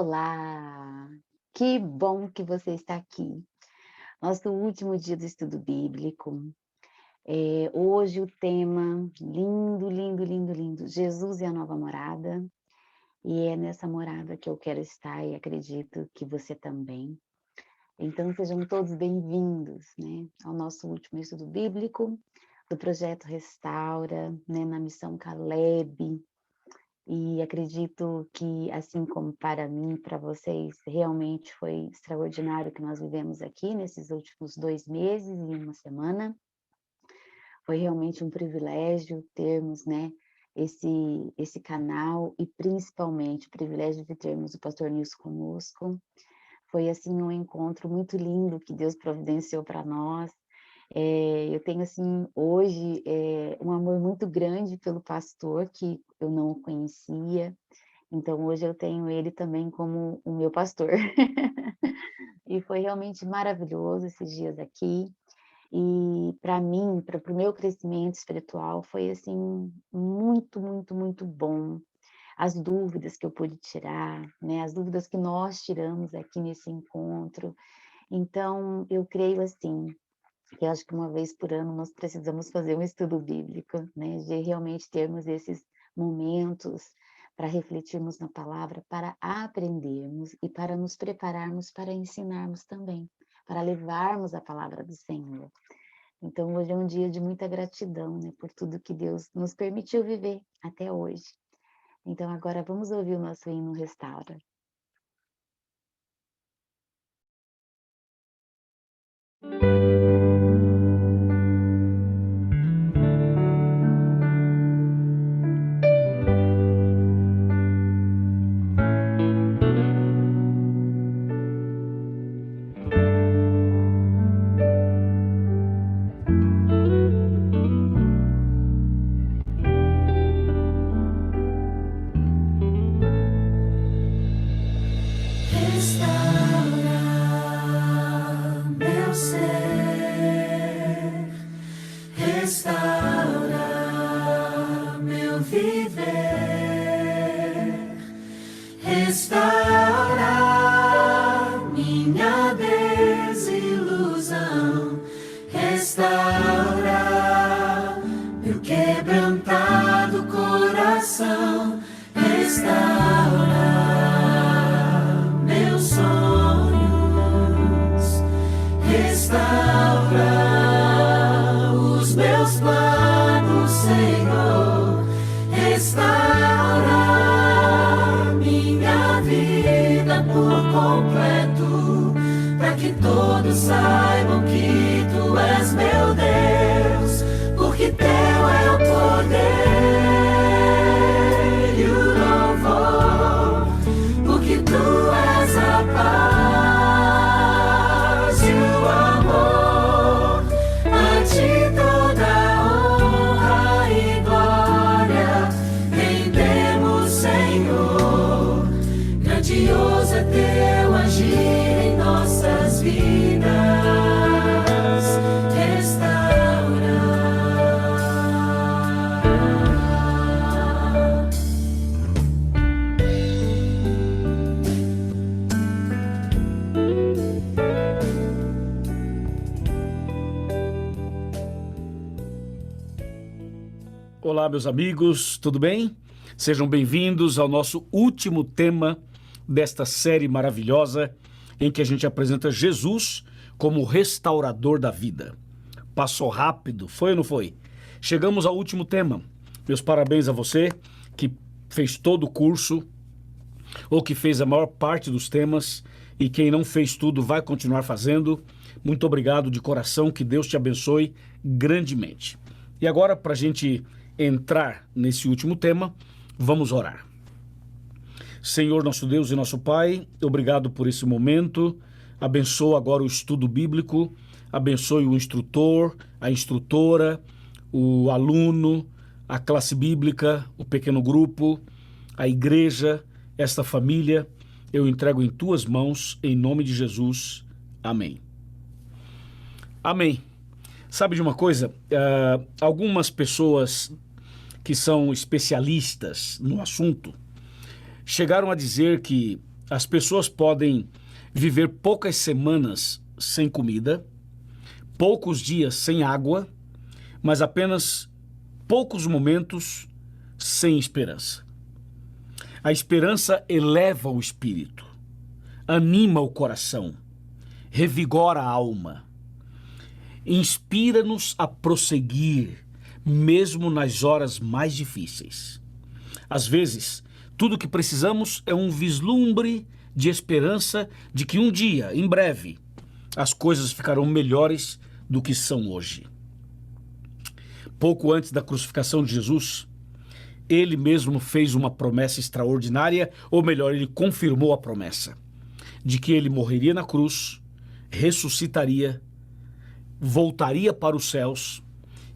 Olá! Que bom que você está aqui. Nosso último dia do estudo bíblico. Hoje o tema lindo, lindo, lindo, lindo, Jesus e a nova morada. E é nessa morada que eu quero estar e acredito que você também. Então sejam todos bem-vindos, né, ao nosso último estudo bíblico do projeto Restaura, né, na missão Caleb. E acredito que, assim como para mim, para vocês, realmente foi extraordinário o que nós vivemos aqui nesses últimos 2 meses e 1 semana. Foi realmente um privilégio termos, né, esse canal e principalmente o privilégio de termos o pastor Nilson conosco. Foi, assim, um encontro muito lindo que Deus providenciou para nós. Eu tenho, assim, hoje, um amor muito grande pelo pastor, que eu não o conhecia, então hoje eu tenho ele também como o meu pastor. E foi realmente maravilhoso esses dias aqui, e para mim, para o meu crescimento espiritual, foi, assim, muito, muito, muito bom. As dúvidas que eu pude tirar, né, as dúvidas que nós tiramos aqui nesse encontro. Então eu creio, assim, que eu acho que uma vez por ano nós precisamos fazer um estudo bíblico, né, de realmente termos esses momentos para refletirmos na palavra, para aprendermos e para nos prepararmos para ensinarmos também, para levarmos a palavra do Senhor. Então hoje é um dia de muita gratidão, né, por tudo que Deus nos permitiu viver até hoje. Então agora vamos ouvir o nosso hino Restaura. Restaura meu ser, restaura meu viver, restaura minha desilusão, restaura meu quebrantado coração, restaura meus sonhos, restaura os meus planos, Senhor, restaura minha vida por completo, para que todos saibam que Tu és meu Deus, porque Teu é o poder e o louvor, porque Tu és a paz e o amor. A Ti toda honra e glória rendemos, Senhor. Grandioso é Teu agir em nossas vidas. Olá, meus amigos, tudo bem? Sejam bem-vindos ao nosso último tema desta série maravilhosa em que a gente apresenta Jesus como o restaurador da vida. Passou rápido, foi ou não foi? Chegamos ao último tema. Meus parabéns a você que fez todo o curso ou que fez a maior parte dos temas, e quem não fez tudo vai continuar fazendo. Muito obrigado de coração, que Deus te abençoe grandemente. E agora, para a gente entrar nesse último tema, vamos orar. Senhor, nosso Deus e nosso Pai, obrigado por esse momento. Abençoa agora o estudo bíblico, abençoe o instrutor, a instrutora, o aluno, a classe bíblica, o pequeno grupo, a igreja, esta família. Eu entrego em Tuas mãos, em nome de Jesus. Amém. Amém. Sabe de uma coisa? Algumas pessoas que são especialistas no assunto chegaram a dizer que as pessoas podem viver poucas semanas sem comida, poucos dias sem água, mas apenas poucos momentos sem esperança. A esperança eleva o espírito, anima o coração, revigora a alma, inspira-nos a prosseguir, mesmo nas horas mais difíceis. Às vezes, tudo o que precisamos é um vislumbre de esperança de que um dia, em breve, as coisas ficarão melhores do que são hoje. Pouco antes da crucificação de Jesus, ele mesmo fez uma promessa extraordinária, ou melhor, ele confirmou a promessa de que ele morreria na cruz, ressuscitaria, voltaria para os céus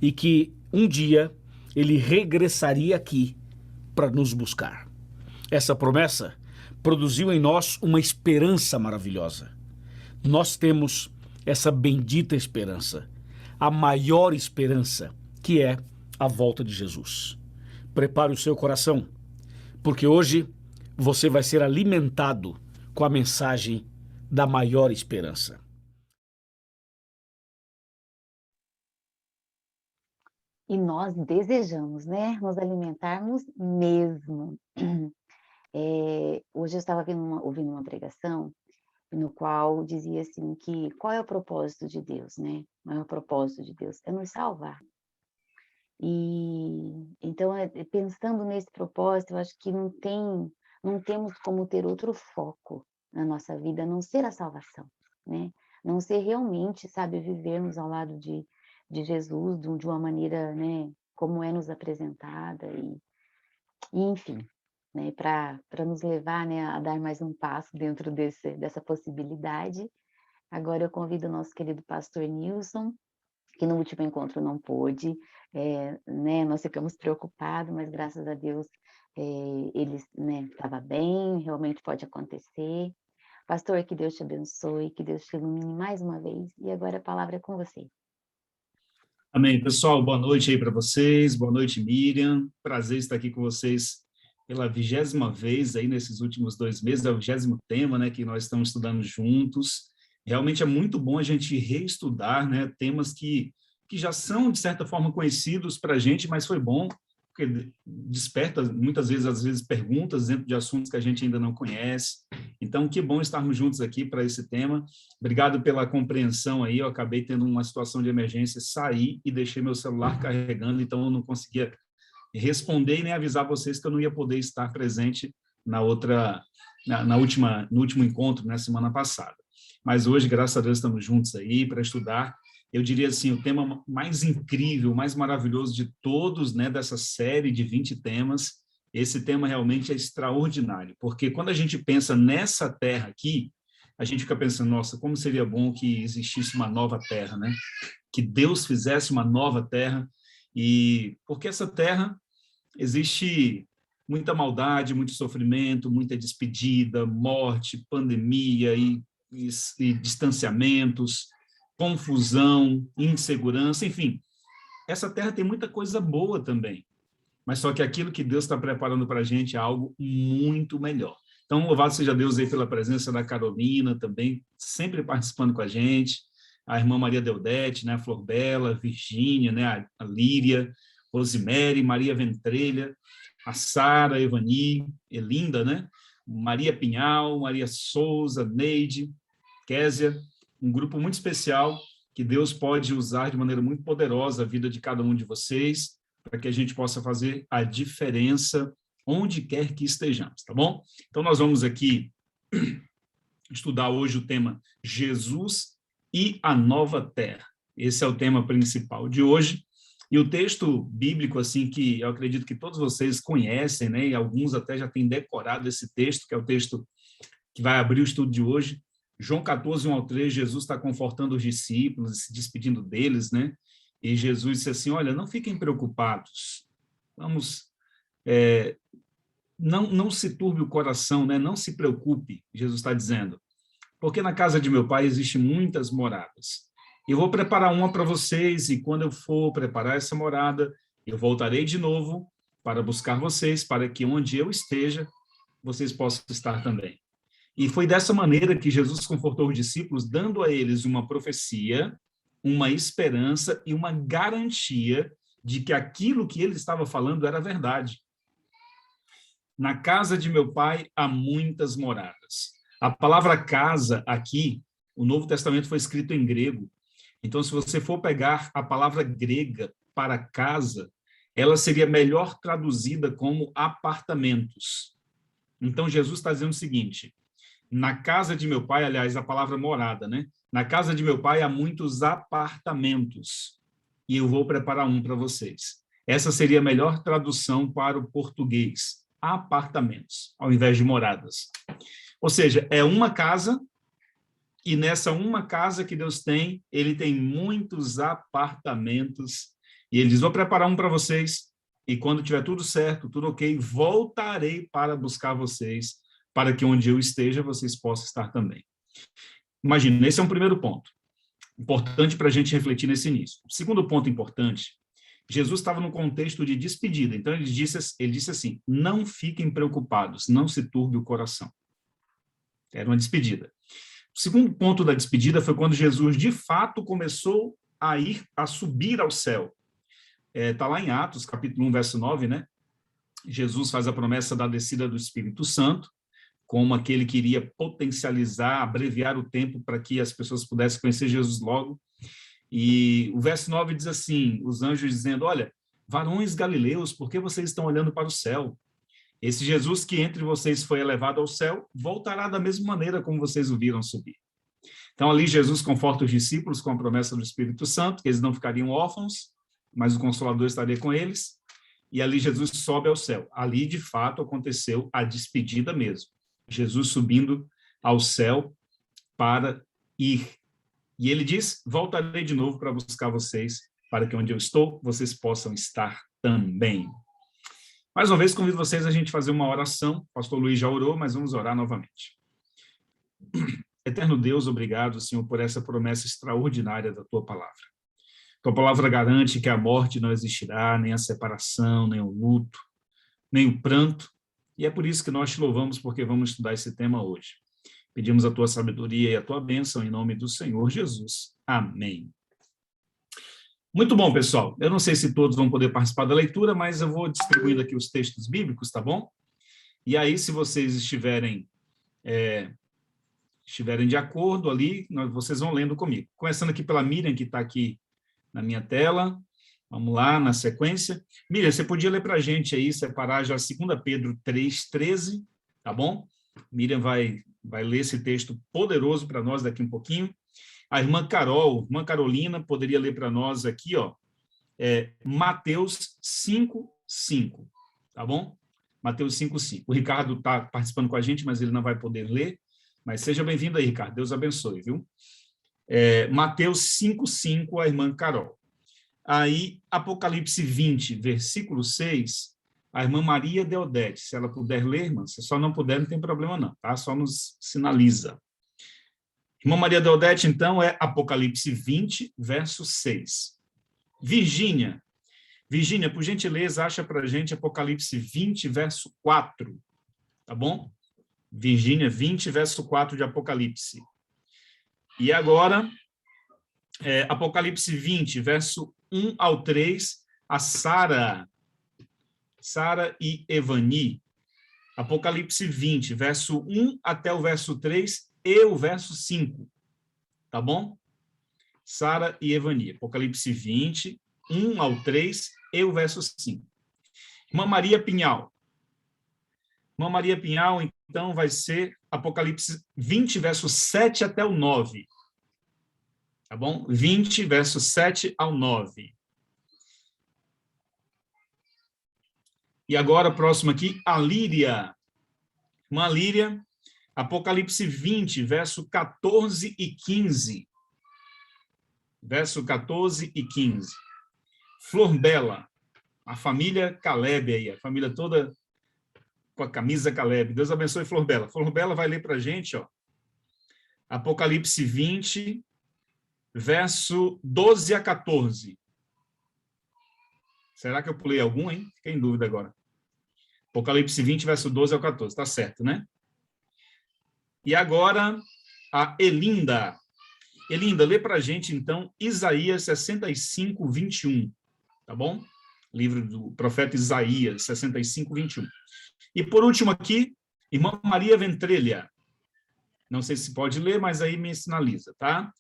e que um dia ele regressaria aqui para nos buscar. Essa promessa produziu em nós uma esperança maravilhosa. Nós temos essa bendita esperança, a maior esperança, que é a volta de Jesus. Prepare o seu coração, porque hoje você vai ser alimentado com a mensagem da maior esperança. E nós desejamos, né, nos alimentarmos mesmo. Hoje eu estava ouvindo uma pregação no qual dizia assim que qual é o propósito de Deus, né? O maior propósito de Deus é nos salvar. E então, pensando nesse propósito, eu acho que não temos como ter outro foco na nossa vida, a não ser a salvação, né? Não ser realmente, sabe, vivermos ao lado de Jesus de uma maneira, né, como é nos apresentada e enfim, né, para nos levar, né, a dar mais um passo dentro dessa possibilidade. Agora eu convido o nosso querido pastor Nilson, que no último encontro não pôde, né, nós ficamos preocupados, mas graças a Deus ele, né, estava bem, realmente pode acontecer. Pastor, que Deus te abençoe, que Deus te ilumine mais uma vez, e agora a palavra é com você. Amém. Pessoal, boa noite aí para vocês, boa noite, Miriam, prazer estar aqui com vocês pela 20ª vez aí nesses últimos 2 meses, é o 20º tema, né, que nós estamos estudando juntos. Realmente é muito bom a gente reestudar, né, temas que já são, de certa forma, conhecidos para a gente, mas foi bom, porque desperta, muitas vezes, às vezes, perguntas dentro de assuntos que a gente ainda não conhece. Então, que bom estarmos juntos aqui para esse tema. Obrigado pela compreensão aí, eu acabei tendo uma situação de emergência, saí e deixei meu celular carregando, então eu não conseguia responder e nem avisar vocês que eu não ia poder estar presente no último encontro, na semana passada. Mas hoje, graças a Deus, estamos juntos aí para estudar. Eu diria assim, o tema mais incrível, mais maravilhoso de todos, né, dessa série de 20 temas, esse tema realmente é extraordinário, porque quando a gente pensa nessa terra aqui, a gente fica pensando, nossa, como seria bom que existisse uma nova terra, né? Que Deus fizesse uma nova terra, e porque essa terra existe muita maldade, muito sofrimento, muita despedida, morte, pandemia e distanciamentos, confusão, insegurança, enfim. Essa terra tem muita coisa boa também, mas só que aquilo que Deus está preparando para a gente é algo muito melhor. Então, louvado seja Deus aí pela presença da Carolina também, sempre participando com a gente, a irmã Maria Deudete, né, a Flor Bela, Virgínia, né, a Líria, Rosemary, Maria Ventrelha, a Sara, Evani, Elinda, né, Maria Pinhal, Maria Souza, Neide, Késia, um grupo muito especial que Deus pode usar de maneira muito poderosa a vida de cada um de vocês, para que a gente possa fazer a diferença onde quer que estejamos, tá bom? Então, nós vamos aqui estudar hoje o tema Jesus e a Nova Terra. Esse é o tema principal de hoje. E o texto bíblico, assim, que eu acredito que todos vocês conhecem, né? E alguns até já têm decorado esse texto, que é o texto que vai abrir o estudo de hoje. João 14, 1-3, Jesus está confortando os discípulos, se despedindo deles, né? E Jesus disse assim, olha, não fiquem preocupados, não se turbe o coração, né? Não se preocupe, Jesus está dizendo, porque na casa de meu pai existem muitas moradas. Eu vou preparar uma para vocês, e quando eu for preparar essa morada, eu voltarei de novo para buscar vocês, para que onde eu esteja, vocês possam estar também. E foi dessa maneira que Jesus confortou os discípulos, dando a eles uma profecia, uma esperança e uma garantia de que aquilo que ele estava falando era verdade. Na casa de meu pai há muitas moradas. A palavra casa aqui, o Novo Testamento foi escrito em grego. Então, se você for pegar a palavra grega para casa, ela seria melhor traduzida como apartamentos. Então, Jesus está dizendo o seguinte: na casa de meu pai, aliás, a palavra morada, né? Na casa de meu pai há muitos apartamentos e eu vou preparar um para vocês. Essa seria a melhor tradução para o português: apartamentos, ao invés de moradas. Ou seja, é uma casa, e nessa uma casa que Deus tem, ele tem muitos apartamentos, e ele diz: vou preparar um para vocês, e quando tiver tudo certo, tudo ok, voltarei para buscar vocês, para que onde eu esteja, vocês possam estar também. Imagina, esse é um primeiro ponto, importante para a gente refletir nesse início. O segundo ponto importante: Jesus estava num contexto de despedida, então ele disse assim: não fiquem preocupados, não se turbe o coração. Era uma despedida. O segundo ponto da despedida foi quando Jesus, de fato, começou a subir ao céu. Está lá em Atos, capítulo 1, verso 9, né? Jesus faz a promessa da descida do Espírito Santo, como aquele que iria potencializar, abreviar o tempo para que as pessoas pudessem conhecer Jesus logo. E o verso 9 diz assim, os anjos dizendo: olha, varões galileus, por que vocês estão olhando para o céu? Esse Jesus que entre vocês foi elevado ao céu, voltará da mesma maneira como vocês o viram subir. Então, ali Jesus conforta os discípulos com a promessa do Espírito Santo, que eles não ficariam órfãos, mas o Consolador estaria com eles. E ali Jesus sobe ao céu. Ali, de fato, aconteceu a despedida mesmo. Jesus subindo ao céu para ir. E ele diz: voltarei de novo para buscar vocês, para que onde eu estou, vocês possam estar também. Mais uma vez, convido vocês a gente fazer uma oração. O pastor Luiz já orou, mas vamos orar novamente. Eterno Deus, obrigado, Senhor, por essa promessa extraordinária da Tua palavra. Tua palavra garante que a morte não existirá, nem a separação, nem o luto, nem o pranto. E é por isso que nós te louvamos, porque vamos estudar esse tema hoje. Pedimos a Tua sabedoria e a Tua bênção em nome do Senhor Jesus. Amém. Muito bom, pessoal. Eu não sei se todos vão poder participar da leitura, mas eu vou distribuindo aqui os textos bíblicos, tá bom? E aí, se vocês estiverem de acordo ali, vocês vão lendo comigo. Começando aqui pela Miriam, que está aqui na minha tela. Vamos lá, na sequência. Miriam, você podia ler para a gente aí, separar já 2 Pedro 3,13, tá bom? Miriam vai ler esse texto poderoso para nós daqui um pouquinho. A irmã Carolina, poderia ler para nós aqui, ó, Mateus 5:5, tá bom? Mateus 5:5. O Ricardo está participando com a gente, mas ele não vai poder ler. Mas seja bem-vindo aí, Ricardo. Deus abençoe, viu? Mateus 5:5, a irmã Carol. Aí, Apocalipse 20, versículo 6, a irmã Maria Deodete. Se ela puder ler, irmã, se só não puder, não tem problema não, tá? Só nos sinaliza. Irmã Maria Deodete, então, é Apocalipse 20, verso 6. Virgínia, por gentileza, acha para a gente Apocalipse 20, verso 4, tá bom? Virgínia, 20, verso 4 de Apocalipse. E agora, Apocalipse 20, verso 1 ao 3, a Sara e Evani. Apocalipse 20, verso 1 até o verso 3 e o verso 5, tá bom? Sara e Evani. Apocalipse 20, 1 ao 3 e o verso 5. Irmã Maria Pinhal. Irmã Maria Pinhal, então, vai ser Apocalipse 20, verso 7 até o 9. Tá bom? 20, verso 7 ao 9. E agora, próximo aqui, a Líria. Irmã Líria, Apocalipse 20, verso 14 e 15. Verso 14 e 15. Flor Bela, a família Caleb aí, a família toda com a camisa Caleb. Deus abençoe Flor Bela. Flor Bela vai ler para a gente, ó, Apocalipse 20, verso 12 a 14. Será que eu pulei algum, hein? Fiquei em dúvida agora. Apocalipse 20, verso 12 ao 14. Tá certo, né? E agora, a Elinda. Elinda, lê para a gente, então, Isaías 65, 21. Tá bom? Livro do profeta Isaías, 65, 21. E, por último aqui, irmã Maria Ventrelha. Não sei se pode ler, mas aí me sinaliza, tá?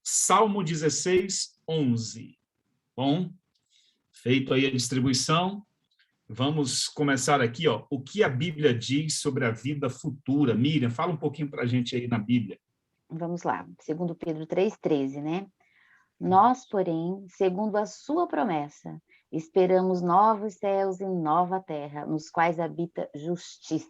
Salmo 16, 11. Bom, feito aí a distribuição, vamos começar aqui, ó. O que a Bíblia diz sobre a vida futura? Miriam, fala um pouquinho para a gente aí na Bíblia. Vamos lá, segundo Pedro 3,13, né? Nós, porém, segundo a sua promessa, esperamos novos céus e nova terra, nos quais habita justiça.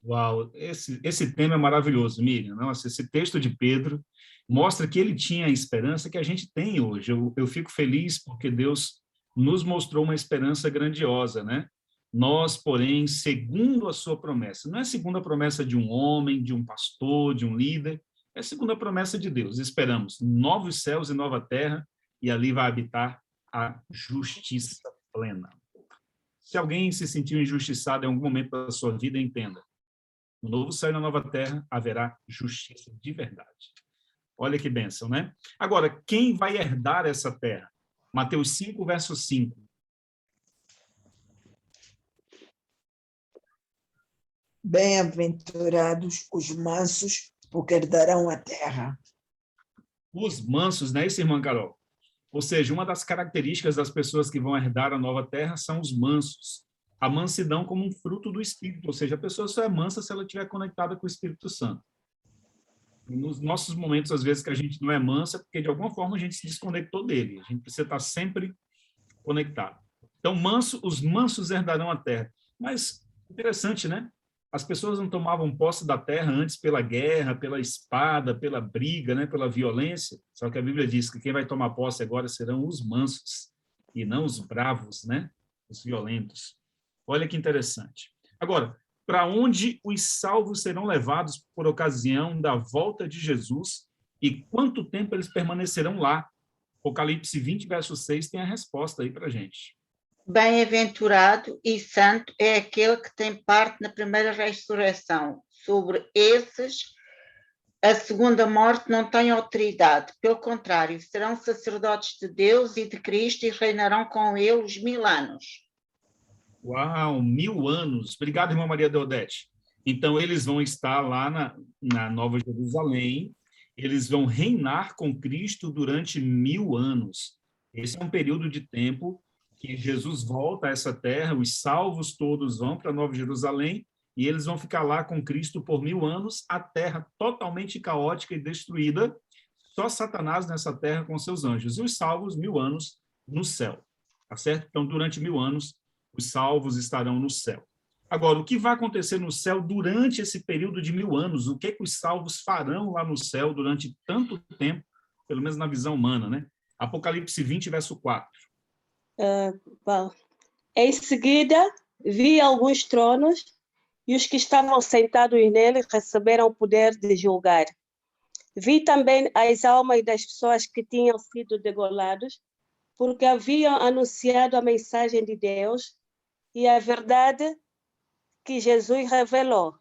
Uau, esse tema é maravilhoso, Miriam. Nossa, esse texto de Pedro mostra que ele tinha a esperança que a gente tem hoje. Eu fico feliz porque Deus nos mostrou uma esperança grandiosa, né? Nós, porém, segundo a sua promessa. Não é segundo a promessa de um homem, de um pastor, de um líder, é segundo a promessa de Deus. Esperamos novos céus e nova terra, e ali vai habitar a justiça plena. Se alguém se sentiu injustiçado em algum momento da sua vida, entenda. No novo céu e na nova terra haverá justiça de verdade. Olha que bênção, né? Agora, quem vai herdar essa terra? Mateus 5, verso 5. Bem-aventurados os mansos, porque herdarão a terra. Os mansos, não é isso, irmã Carol? Ou seja, uma das características das pessoas que vão herdar a nova terra são os mansos. A mansidão como um fruto do Espírito, ou seja, a pessoa só é mansa se ela estiver conectada com o Espírito Santo. E nos nossos momentos, às vezes, que a gente não é mansa, porque de alguma forma a gente se desconectou dele. A gente precisa estar sempre conectado. Então, os mansos herdarão a terra. Mas, interessante, né? As pessoas não tomavam posse da terra antes pela guerra, pela espada, pela briga, né? Pela violência. Só que a Bíblia diz que quem vai tomar posse agora serão os mansos, e não os bravos, né? Os violentos. Olha que interessante. Agora, para onde os salvos serão levados por ocasião da volta de Jesus e quanto tempo eles permanecerão lá? Apocalipse 20, verso 6 tem a resposta aí para a gente. Bem-aventurado e santo é aquele que tem parte na primeira ressurreição. Sobre esses, a segunda morte não tem autoridade. Pelo contrário, serão sacerdotes de Deus e de Cristo e reinarão com ele os 1000 anos. Uau, 1000 anos. Obrigado, irmã Maria Deodete. Então, eles vão estar lá na Nova Jerusalém, eles vão reinar com Cristo durante 1000 anos. Esse é um período de tempo que Jesus volta a essa terra, os salvos todos vão para Nova Jerusalém e eles vão ficar lá com Cristo por 1000 anos, a terra totalmente caótica e destruída, só Satanás nessa terra com seus anjos, e os salvos 1000 anos no céu, tá certo? Então, durante 1000 anos, os salvos estarão no céu. Agora, o que vai acontecer no céu durante esse período de 1000 anos? O que os salvos farão lá no céu durante tanto tempo, pelo menos na visão humana, né? Apocalipse 20, verso 4. Bom, em seguida, vi alguns tronos e os que estavam sentados neles receberam o poder de julgar. Vi também as almas das pessoas que tinham sido degoladas, porque haviam anunciado a mensagem de Deus e a verdade que Jesus revelou.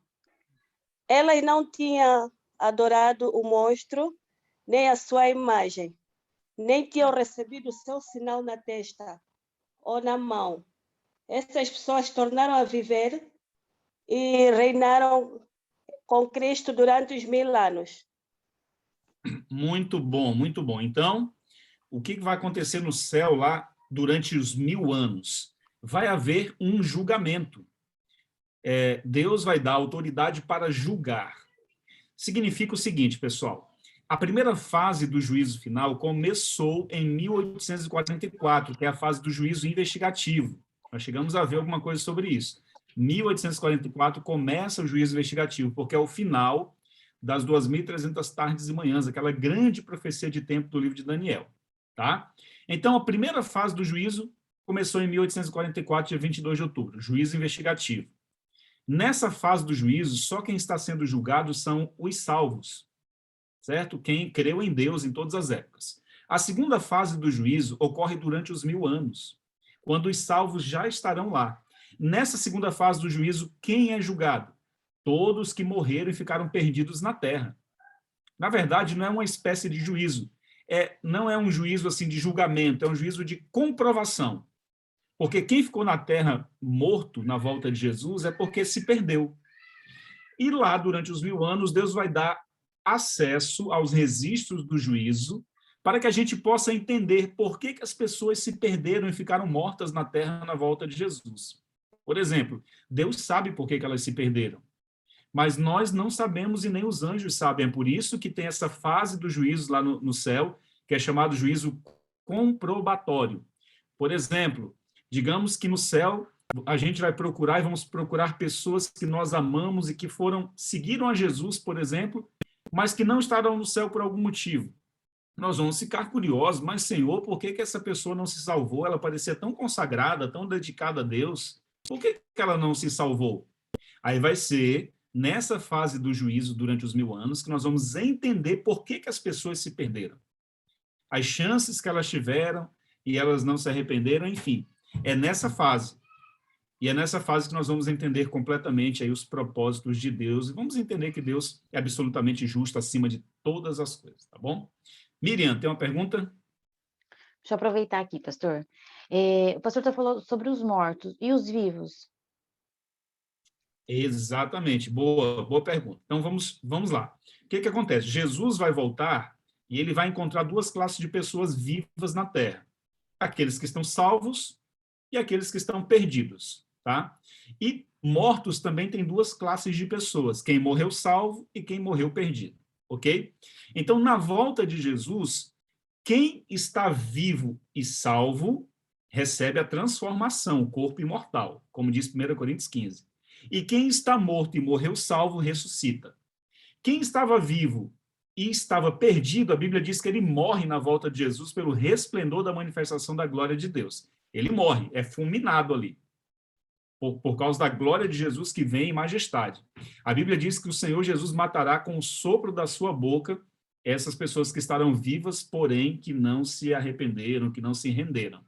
Elas não tinham adorado o monstro, nem a sua imagem, nem tinham recebido o seu sinal na testa ou na mão. Essas pessoas tornaram a viver e reinaram com Cristo durante os 1000 anos. Muito bom, muito bom. Então, o que vai acontecer no céu lá durante os 1000 anos? Vai haver um julgamento. Deus vai dar autoridade para julgar. Significa o seguinte, pessoal. A primeira fase do juízo final começou em 1844, que é a fase do juízo investigativo. Nós chegamos a ver alguma coisa sobre isso. 1844 começa o juízo investigativo, porque é o final das 2.300 tardes e manhãs, aquela grande profecia de tempo do livro de Daniel. Tá? Então, a primeira fase do juízo começou em 1844, dia 22 de outubro, juízo investigativo. Nessa fase do juízo, só quem está sendo julgado são os salvos, certo? Quem creu em Deus em todas as épocas. A segunda fase do juízo ocorre durante os 1000 anos, quando os salvos já estarão lá. Nessa segunda fase do juízo, quem é julgado? todos que morreram e ficaram perdidos na terra. Na verdade, não é uma espécie de juízo. Não é um juízo assim de julgamento, é um juízo de comprovação. Porque quem ficou na terra morto na volta de Jesus é porque se perdeu. E lá, durante os 1000 anos, Deus vai dar acesso aos registros do juízo para que a gente possa entender por que as pessoas se perderam e ficaram mortas na terra na volta de Jesus. Por exemplo, Deus sabe por que elas se perderam, mas nós não sabemos e nem os anjos sabem. É por isso que tem essa fase do juízo lá no céu, que é chamado juízo comprobatório. Por exemplo, digamos que no céu a gente vai procurar e vamos procurar pessoas que nós amamos e que seguiram a Jesus, por exemplo, mas que não estarão no céu por algum motivo. Nós vamos ficar curiosos, mas Senhor, por que essa pessoa não se salvou? Ela parecia tão consagrada, tão dedicada a Deus. Por que ela não se salvou? Aí vai ser nessa fase do juízo durante os 1000 anos que nós vamos entender por que as pessoas se perderam. As chances que elas tiveram e elas não se arrependeram, enfim. É nessa fase. E é nessa fase que nós vamos entender completamente aí os propósitos de Deus e vamos entender que Deus é absolutamente justo acima de todas as coisas, tá bom? Miriam, tem uma pergunta? Deixa eu aproveitar aqui, pastor. O pastor está falando sobre os mortos e os vivos. Exatamente, boa pergunta. Então vamos lá. O que acontece? Jesus vai voltar e ele vai encontrar 2 classes de pessoas vivas na Terra. Aqueles que estão salvos e aqueles que estão perdidos, tá? E mortos também tem 2 classes de pessoas, quem morreu salvo e quem morreu perdido, ok? Então, na volta de Jesus, quem está vivo e salvo recebe a transformação, o corpo imortal, como diz 1 Coríntios 15. E quem está morto e morreu salvo, ressuscita. Quem estava vivo e estava perdido, a Bíblia diz que ele morre na volta de Jesus pelo resplendor da manifestação da glória de Deus. Ele morre, é fulminado ali, por causa da glória de Jesus que vem em majestade. A Bíblia diz que o Senhor Jesus matará com o sopro da sua boca essas pessoas que estarão vivas, porém que não se arrependeram, que não se renderam.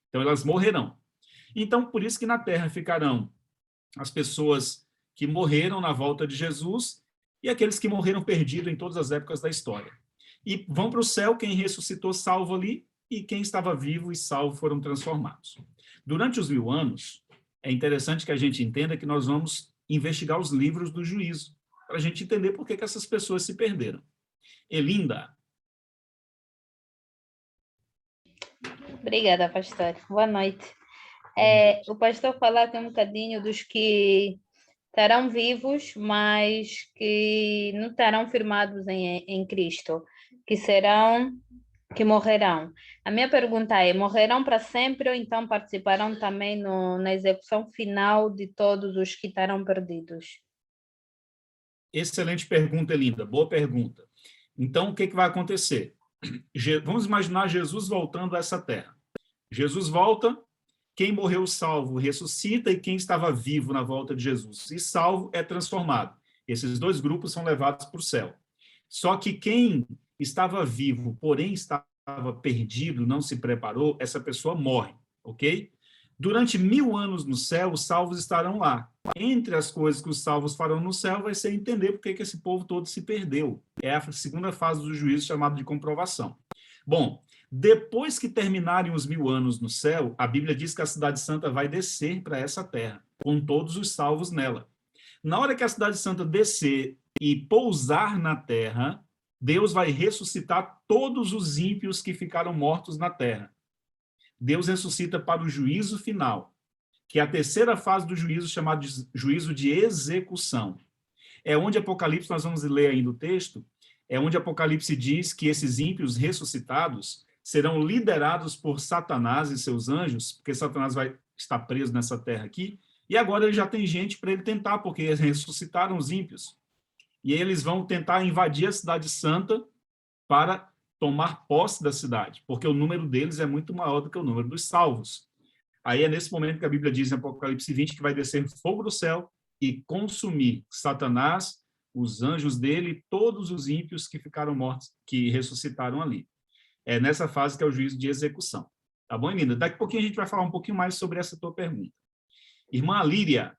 Então elas morrerão. Então, por isso que na terra ficarão as pessoas que morreram na volta de Jesus e aqueles que morreram perdidos em todas as épocas da história. E vão para o céu quem ressuscitou salvo ali e quem estava vivo e salvo foram transformados. Durante os 1000 anos, é interessante que a gente entenda que nós vamos investigar os livros do juízo, para a gente entender por que essas pessoas se perderam. Elinda. Obrigada, pastor. Boa noite. O pastor falou aqui um bocadinho dos que estarão vivos, mas que não estarão firmados em Cristo, que morrerão. A minha pergunta é, morrerão para sempre ou então participarão também na execução final de todos os que estarão perdidos? Excelente pergunta, Elinda. Boa pergunta. Então, o que vai acontecer? Vamos imaginar Jesus voltando a essa terra. Jesus volta, quem morreu salvo ressuscita e quem estava vivo na volta de Jesus e salvo é transformado. Esses 2 grupos são levados para o céu. Só que quem estava vivo, porém estava perdido, não se preparou, essa pessoa morre, ok? Durante 1000 anos no céu, os salvos estarão lá. Entre as coisas que os salvos farão no céu vai ser entender por que esse povo todo se perdeu. É a segunda fase do juízo, chamada de comprovação. Bom, depois que terminarem os 1000 anos no céu, a Bíblia diz que a Cidade Santa vai descer para essa terra, com todos os salvos nela. Na hora que a Cidade Santa descer e pousar na terra, Deus vai ressuscitar todos os ímpios que ficaram mortos na terra. Deus ressuscita para o juízo final, que é a terceira fase do juízo, chamado de juízo de execução. É onde Apocalipse, nós vamos ler ainda o texto, é onde Apocalipse diz que esses ímpios ressuscitados serão liderados por Satanás e seus anjos, porque Satanás vai estar preso nessa terra aqui, e agora ele já tem gente para ele tentar, porque eles ressuscitaram os ímpios. E eles vão tentar invadir a Cidade Santa para tomar posse da cidade, porque o número deles é muito maior do que o número dos salvos. Aí é nesse momento que a Bíblia diz em Apocalipse 20 que vai descer fogo do céu e consumir Satanás, os anjos dele, todos os ímpios que ficaram mortos, que ressuscitaram ali. É nessa fase que é o juízo de execução. Tá bom, Linda? Daqui a pouquinho a gente vai falar um pouquinho mais sobre essa tua pergunta. Irmã Líria.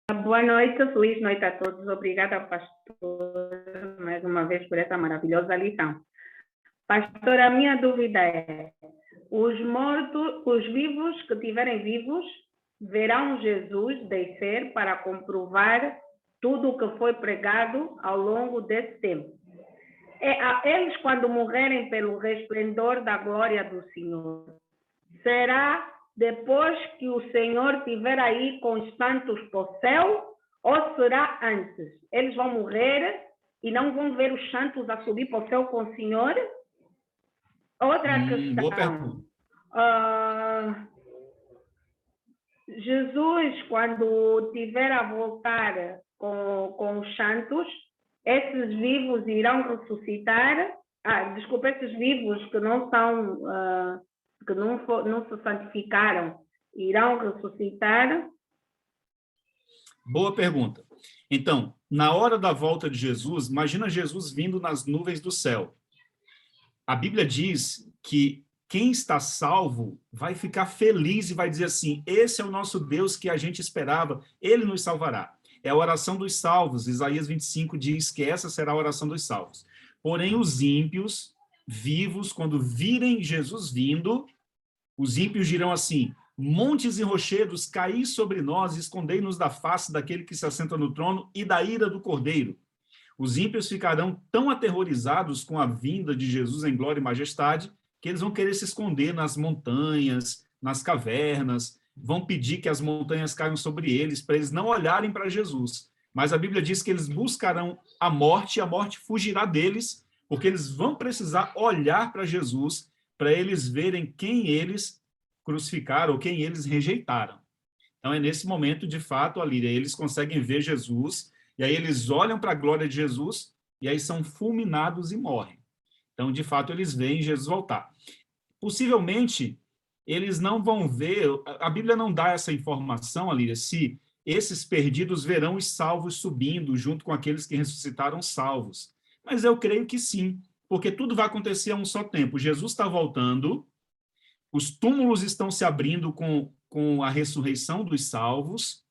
Boa noite, feliz noite a todos. Obrigada, pastor, mais uma vez por essa maravilhosa lição. Pastor, a minha dúvida é: os mortos, os vivos que estiverem vivos, verão Jesus descer para comprovar tudo o que foi pregado ao longo desse tempo. Eles, quando morrerem pelo resplendor da glória do Senhor, será depois que o Senhor estiver aí com os santos para o céu, ou será antes? Eles vão morrer e não vão ver os santos a subir para o céu com o Senhor? Outra Boa questão. pergunta. Jesus, quando tiver a voltar com os santos, esses vivos irão ressuscitar. Desculpa, esses vivos que não são... que não se santificaram, irão ressuscitar? Boa pergunta. Então, na hora da volta de Jesus, imagina Jesus vindo nas nuvens do céu. A Bíblia diz que quem está salvo vai ficar feliz e vai dizer assim: esse é o nosso Deus que a gente esperava, ele nos salvará. É a oração dos salvos. Isaías 25 diz que essa será a oração dos salvos. Porém, os ímpios vivos, quando virem Jesus vindo, os ímpios dirão assim: montes e rochedos, caí sobre nós, escondei-nos da face daquele que se assenta no trono e da ira do Cordeiro. Os ímpios ficarão tão aterrorizados com a vinda de Jesus em glória e majestade que eles vão querer se esconder nas montanhas, nas cavernas, vão pedir que as montanhas caiam sobre eles, para eles não olharem para Jesus. Mas a Bíblia diz que eles buscarão a morte, e a morte fugirá deles, porque eles vão precisar olhar para Jesus, para eles verem quem eles crucificaram ou quem eles rejeitaram. Então, é nesse momento, de fato, Alíria, eles conseguem ver Jesus, e aí eles olham para a glória de Jesus, e aí são fulminados e morrem. Então, de fato, eles veem Jesus voltar. Possivelmente, eles não vão ver, a Bíblia não dá essa informação, Alíria, se esses perdidos verão os salvos subindo junto com aqueles que ressuscitaram salvos. Mas eu creio que sim, porque tudo vai acontecer a um só tempo. Jesus está voltando, os túmulos estão se abrindo com a ressurreição dos salvos,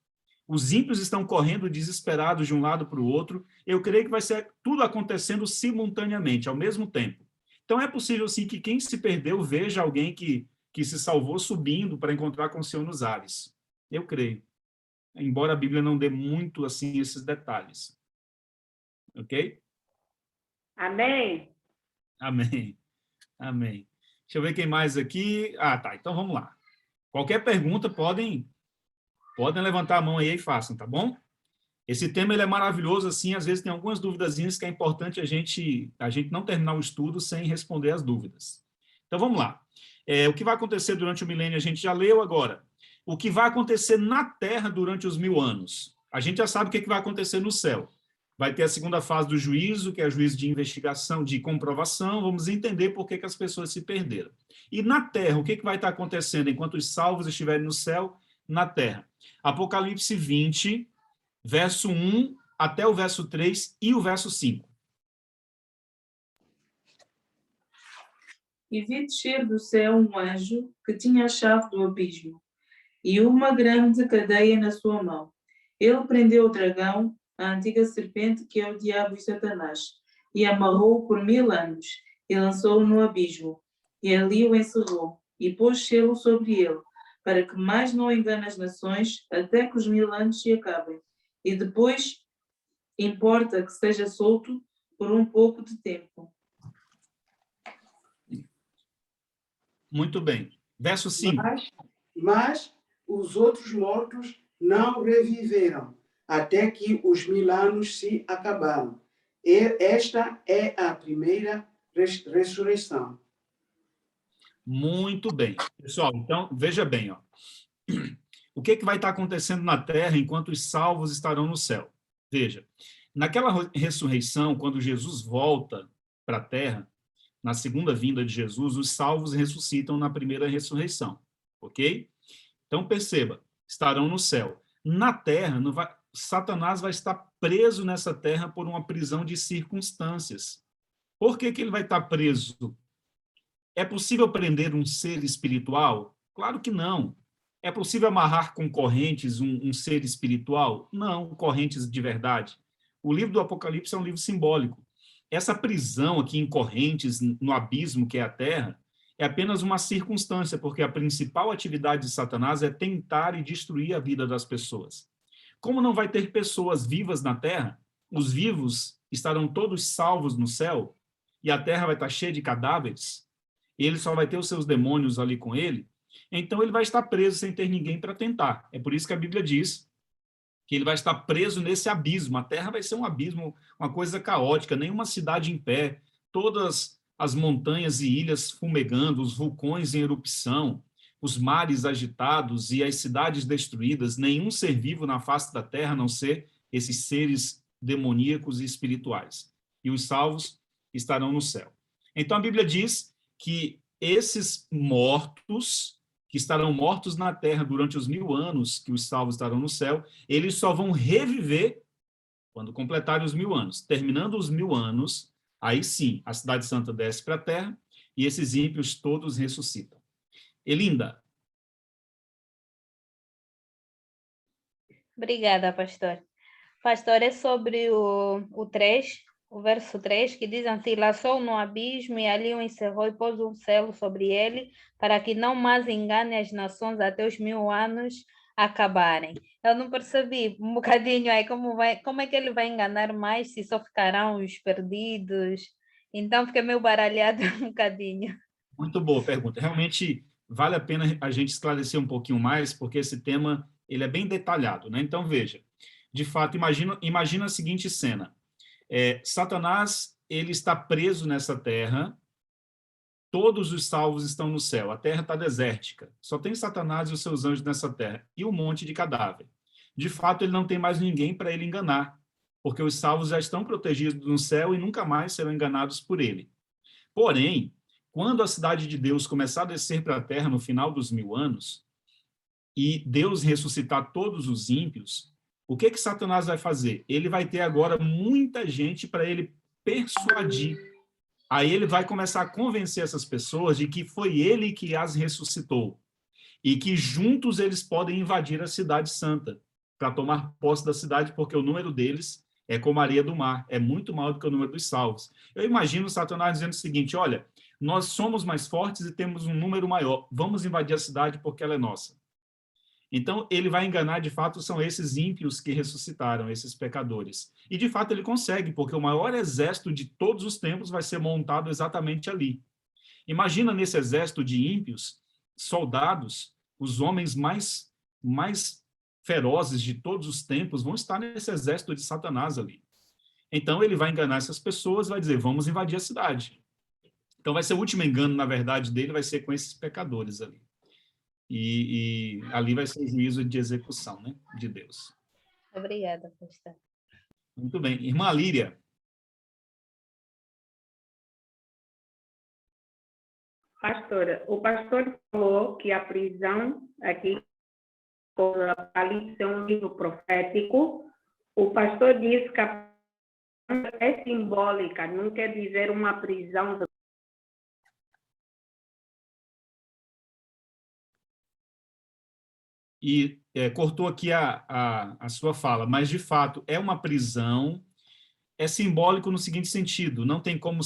os ímpios estão correndo desesperados de um lado para o outro. Eu creio que vai ser tudo acontecendo simultaneamente, ao mesmo tempo. Então, é possível, sim, que quem se perdeu veja alguém que se salvou subindo para encontrar com o Senhor nos ares. Eu creio. Embora a Bíblia não dê muito, assim, esses detalhes. Ok? Amém? Amém. Amém. Deixa eu ver quem mais aqui. Tá. Então, vamos lá. Qualquer pergunta, podem levantar a mão aí e façam, tá bom? Esse tema ele é maravilhoso, assim, às vezes tem algumas duvidazinhas que é importante a gente não terminar o estudo sem responder as dúvidas. Então, vamos lá. O que vai acontecer durante o milênio a gente já leu agora. O que vai acontecer na Terra durante os 1000 anos? A gente já sabe o que vai acontecer no céu. Vai ter a segunda fase do juízo, que é o juízo de investigação, de comprovação. Vamos entender por que as pessoas se perderam. E na Terra, o que vai estar acontecendo enquanto os salvos estiverem no céu, na Terra? Apocalipse 20, verso 1 até o verso 3 e o verso 5. E vi descer do céu um anjo que tinha a chave do abismo e uma grande cadeia na sua mão. Ele prendeu o dragão, a antiga serpente, que é o diabo e Satanás, e amarrou-o por 1000 anos, e lançou-o no abismo, e ali o encerrou, e pôs selo sobre ele, para que mais não engane as nações, até que os 1000 anos se acabem. E depois importa que seja solto por um pouco de tempo. Muito bem. Verso 5. Mas os outros mortos não reviveram, até que os 1000 anos se acabaram. E esta é a primeira ressurreição. Muito bem. Pessoal, então, veja bem, ó. O que vai estar acontecendo na Terra enquanto os salvos estarão no céu? Veja, naquela ressurreição, quando Jesus volta para a Terra, na segunda vinda de Jesus, os salvos ressuscitam na primeira ressurreição, ok? Então, perceba, estarão no céu. Na Terra, Satanás vai estar preso nessa Terra por uma prisão de circunstâncias. Por que ele vai estar preso? É possível prender um ser espiritual? Claro que não. É possível amarrar com correntes um ser espiritual? Não, correntes de verdade. O livro do Apocalipse é um livro simbólico. Essa prisão aqui em correntes, no abismo que é a terra, é apenas uma circunstância, porque a principal atividade de Satanás é tentar e destruir a vida das pessoas. Como não vai ter pessoas vivas na terra, os vivos estarão todos salvos no céu, e a terra vai estar cheia de cadáveres, e ele só vai ter os seus demônios ali com ele, então ele vai estar preso sem ter ninguém para tentar. É por isso que a Bíblia diz que ele vai estar preso nesse abismo. A terra vai ser um abismo, uma coisa caótica, nenhuma cidade em pé, todas as montanhas e ilhas fumegando, os vulcões em erupção, os mares agitados e as cidades destruídas, nenhum ser vivo na face da terra, a não ser esses seres demoníacos e espirituais. E os salvos estarão no céu. Então a Bíblia diz que esses mortos, que estarão mortos na terra durante os 1000 anos que os salvos estarão no céu, eles só vão reviver quando completarem os 1000 anos. Terminando os 1000 anos, aí sim, a cidade santa desce para a terra e esses ímpios todos ressuscitam. Elinda. Obrigada, pastor. Pastor, é sobre o 3, o verso 3, que diz assim: laçou no abismo e ali o encerrou e pôs um selo sobre ele, para que não mais engane as nações até os 1000 anos acabarem. Eu não percebi um bocadinho aí como é que ele vai enganar mais, se só ficarão os perdidos. Então fiquei meio baralhado um bocadinho. Muito boa pergunta. Realmente vale a pena a gente esclarecer um pouquinho mais, porque esse tema ele é bem detalhado, né? Então veja, de fato, imagina a seguinte cena. Satanás, ele está preso nessa terra, todos os salvos estão no céu, a terra está desértica, só tem Satanás e os seus anjos nessa terra, e um monte de cadáver. De fato, ele não tem mais ninguém para ele enganar, porque os salvos já estão protegidos no céu e nunca mais serão enganados por ele. Porém, quando a cidade de Deus começar a descer para a terra no final dos 1000 anos, e Deus ressuscitar todos os ímpios, o que Satanás vai fazer? Ele vai ter agora muita gente para ele persuadir. Aí ele vai começar a convencer essas pessoas de que foi ele que as ressuscitou e que juntos eles podem invadir a cidade santa para tomar posse da cidade, porque o número deles é como a areia do mar, é muito maior do que o número dos salvos. Eu imagino Satanás dizendo o seguinte: olha, nós somos mais fortes e temos um número maior, vamos invadir a cidade porque ela é nossa. Então, ele vai enganar, de fato, são esses ímpios que ressuscitaram, esses pecadores. E, de fato, ele consegue, porque o maior exército de todos os tempos vai ser montado exatamente ali. Imagina nesse exército de ímpios, soldados, os homens mais ferozes de todos os tempos vão estar nesse exército de Satanás ali. Então, ele vai enganar essas pessoas, vai dizer, vamos invadir a cidade. Então, vai ser o último engano, na verdade, dele, vai ser com esses pecadores ali. E ali vai ser o juízo de execução, né, de Deus. Obrigada, pastor. Muito bem. Irmã Líria. Pastora, o pastor falou que a prisão aqui, por Apocalipse, é um livro profético. O pastor disse que a prisão é simbólica, não quer dizer uma prisão. E cortou aqui a sua fala, mas, de fato, é uma prisão, é simbólico no seguinte sentido, não tem como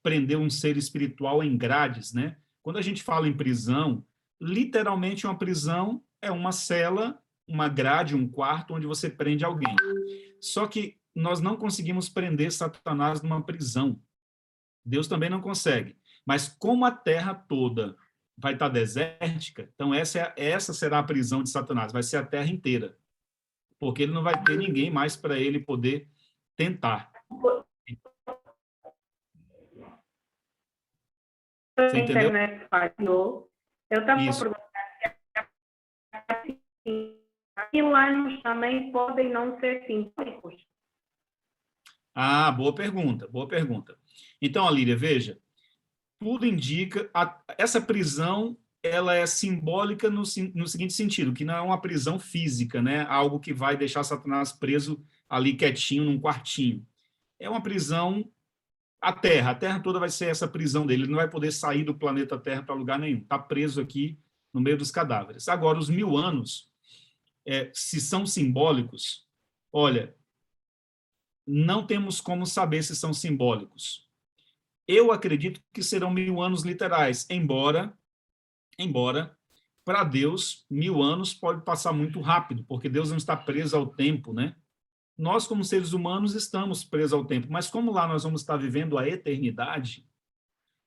prender um ser espiritual em grades, né? Quando a gente fala em prisão, literalmente uma prisão é uma cela, uma grade, um quarto onde você prende alguém. Só que nós não conseguimos prender Satanás numa prisão. Deus também não consegue. Mas como a terra toda vai estar desértica, então essa será a prisão de Satanás, vai ser a terra inteira, porque ele não vai ter ninguém mais para ele poder tentar. Você entendeu? Eu estava perguntando se 1000 anos também podem não ser simbólicos. Ah, boa pergunta, boa pergunta. Então, Líria, veja, tudo indica, essa prisão, ela é simbólica no seguinte sentido, que não é uma prisão física, né? Algo que vai deixar Satanás preso ali quietinho num quartinho. É uma prisão, a terra toda vai ser essa prisão dele, ele não vai poder sair do planeta Terra para lugar nenhum, está preso aqui no meio dos cadáveres. Agora, os 1000 anos, se são simbólicos, olha, não temos como saber se são simbólicos. Eu acredito que serão 1000 anos literais, embora para Deus, 1000 anos pode passar muito rápido, porque Deus não está preso ao tempo, né? Nós, como seres humanos, estamos presos ao tempo, mas como lá nós vamos estar vivendo a eternidade,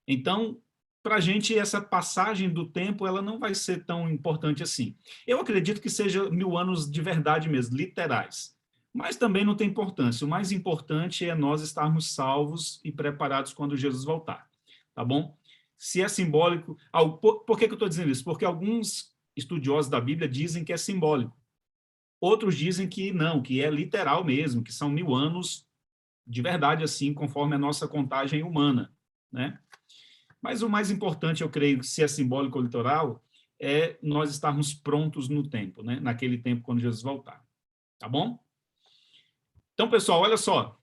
então, para a gente, essa passagem do tempo, ela não vai ser tão importante assim. Eu acredito que seja 1000 anos de verdade mesmo, literais. Mas também não tem importância. O mais importante é nós estarmos salvos e preparados quando Jesus voltar. Tá bom? Se é simbólico... Por que eu estou dizendo isso? Porque alguns estudiosos da Bíblia dizem que é simbólico. Outros dizem que não, que é literal mesmo, que são 1000 anos de verdade, assim, conforme a nossa contagem humana, né? Mas o mais importante, eu creio, se é simbólico ou literal, é nós estarmos prontos no tempo, né? Naquele tempo, quando Jesus voltar. Tá bom? Então, pessoal, olha só.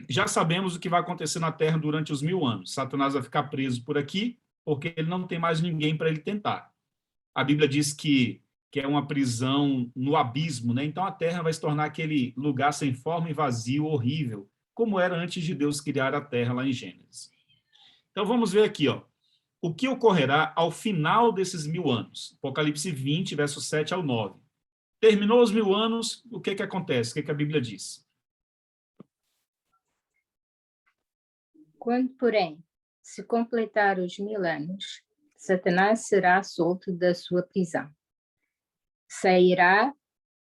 Já sabemos o que vai acontecer na Terra durante os 1000 anos. Satanás vai ficar preso por aqui, porque ele não tem mais ninguém para ele tentar. A Bíblia diz que é uma prisão no abismo, né? Então a Terra vai se tornar aquele lugar sem forma e vazio, horrível, como era antes de Deus criar a Terra lá em Gênesis. Então vamos ver aqui, ó. O que ocorrerá ao final desses 1000 anos? Apocalipse 20, versos 7 ao 9. Terminou os 1000 anos, o que acontece? O que a Bíblia diz? Quando, porém, se completar os 1000 anos, Satanás será solto da sua prisão. Sairá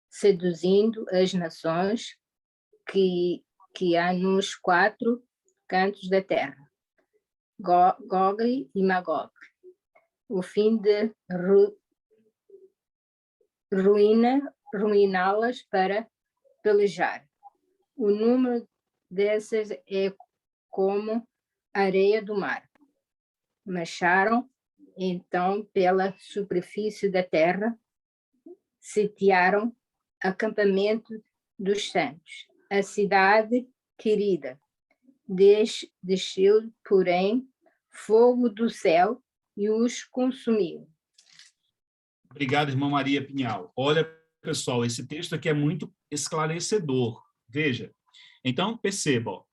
seduzindo as nações que há nos 4 cantos da terra, Gog e Magog, o fim de ruiná-las para pelejar. O número dessas é como areia do mar. Marcharam, então, pela superfície da terra, sitiaram acampamento dos santos, a cidade querida. Desceu, porém, fogo do céu e os consumiu. Obrigado, irmã Maria Pinhal. Olha, pessoal, esse texto aqui é muito esclarecedor. Veja. Então, perceba, ó,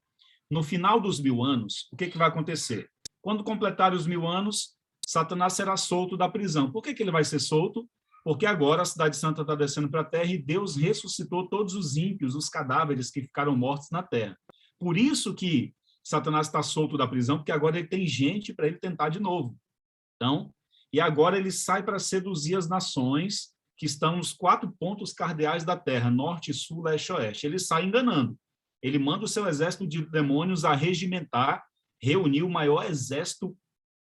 no final dos 1000 anos, o que vai acontecer? Quando completar os 1000 anos, Satanás será solto da prisão. Por que ele vai ser solto? Porque agora a Cidade Santa está descendo para a terra e Deus ressuscitou todos os ímpios, os cadáveres que ficaram mortos na terra. Por isso que Satanás está solto da prisão, porque agora ele tem gente para ele tentar de novo. Então, e agora ele sai para seduzir as nações que estão nos 4 pontos cardeais da terra, norte, sul, leste e oeste. Ele sai enganando. Ele manda o seu exército de demônios a regimentar, reunir o maior exército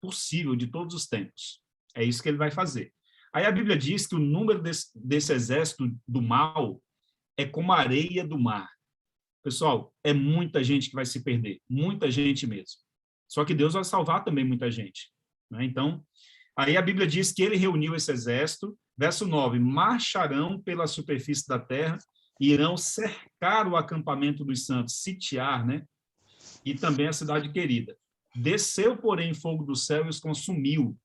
possível de todos os tempos. É isso que ele vai fazer. Aí a Bíblia diz que o número desse exército do mal é como a areia do mar. Pessoal, é muita gente que vai se perder, muita gente mesmo. Só que Deus vai salvar também muita gente, né? Então, aí a Bíblia diz que ele reuniu esse exército, verso 9, marcharão pela superfície da terra, irão cercar o acampamento dos santos, sitiar, né? E também a cidade querida. Desceu, porém, fogo do céu e os consumiu.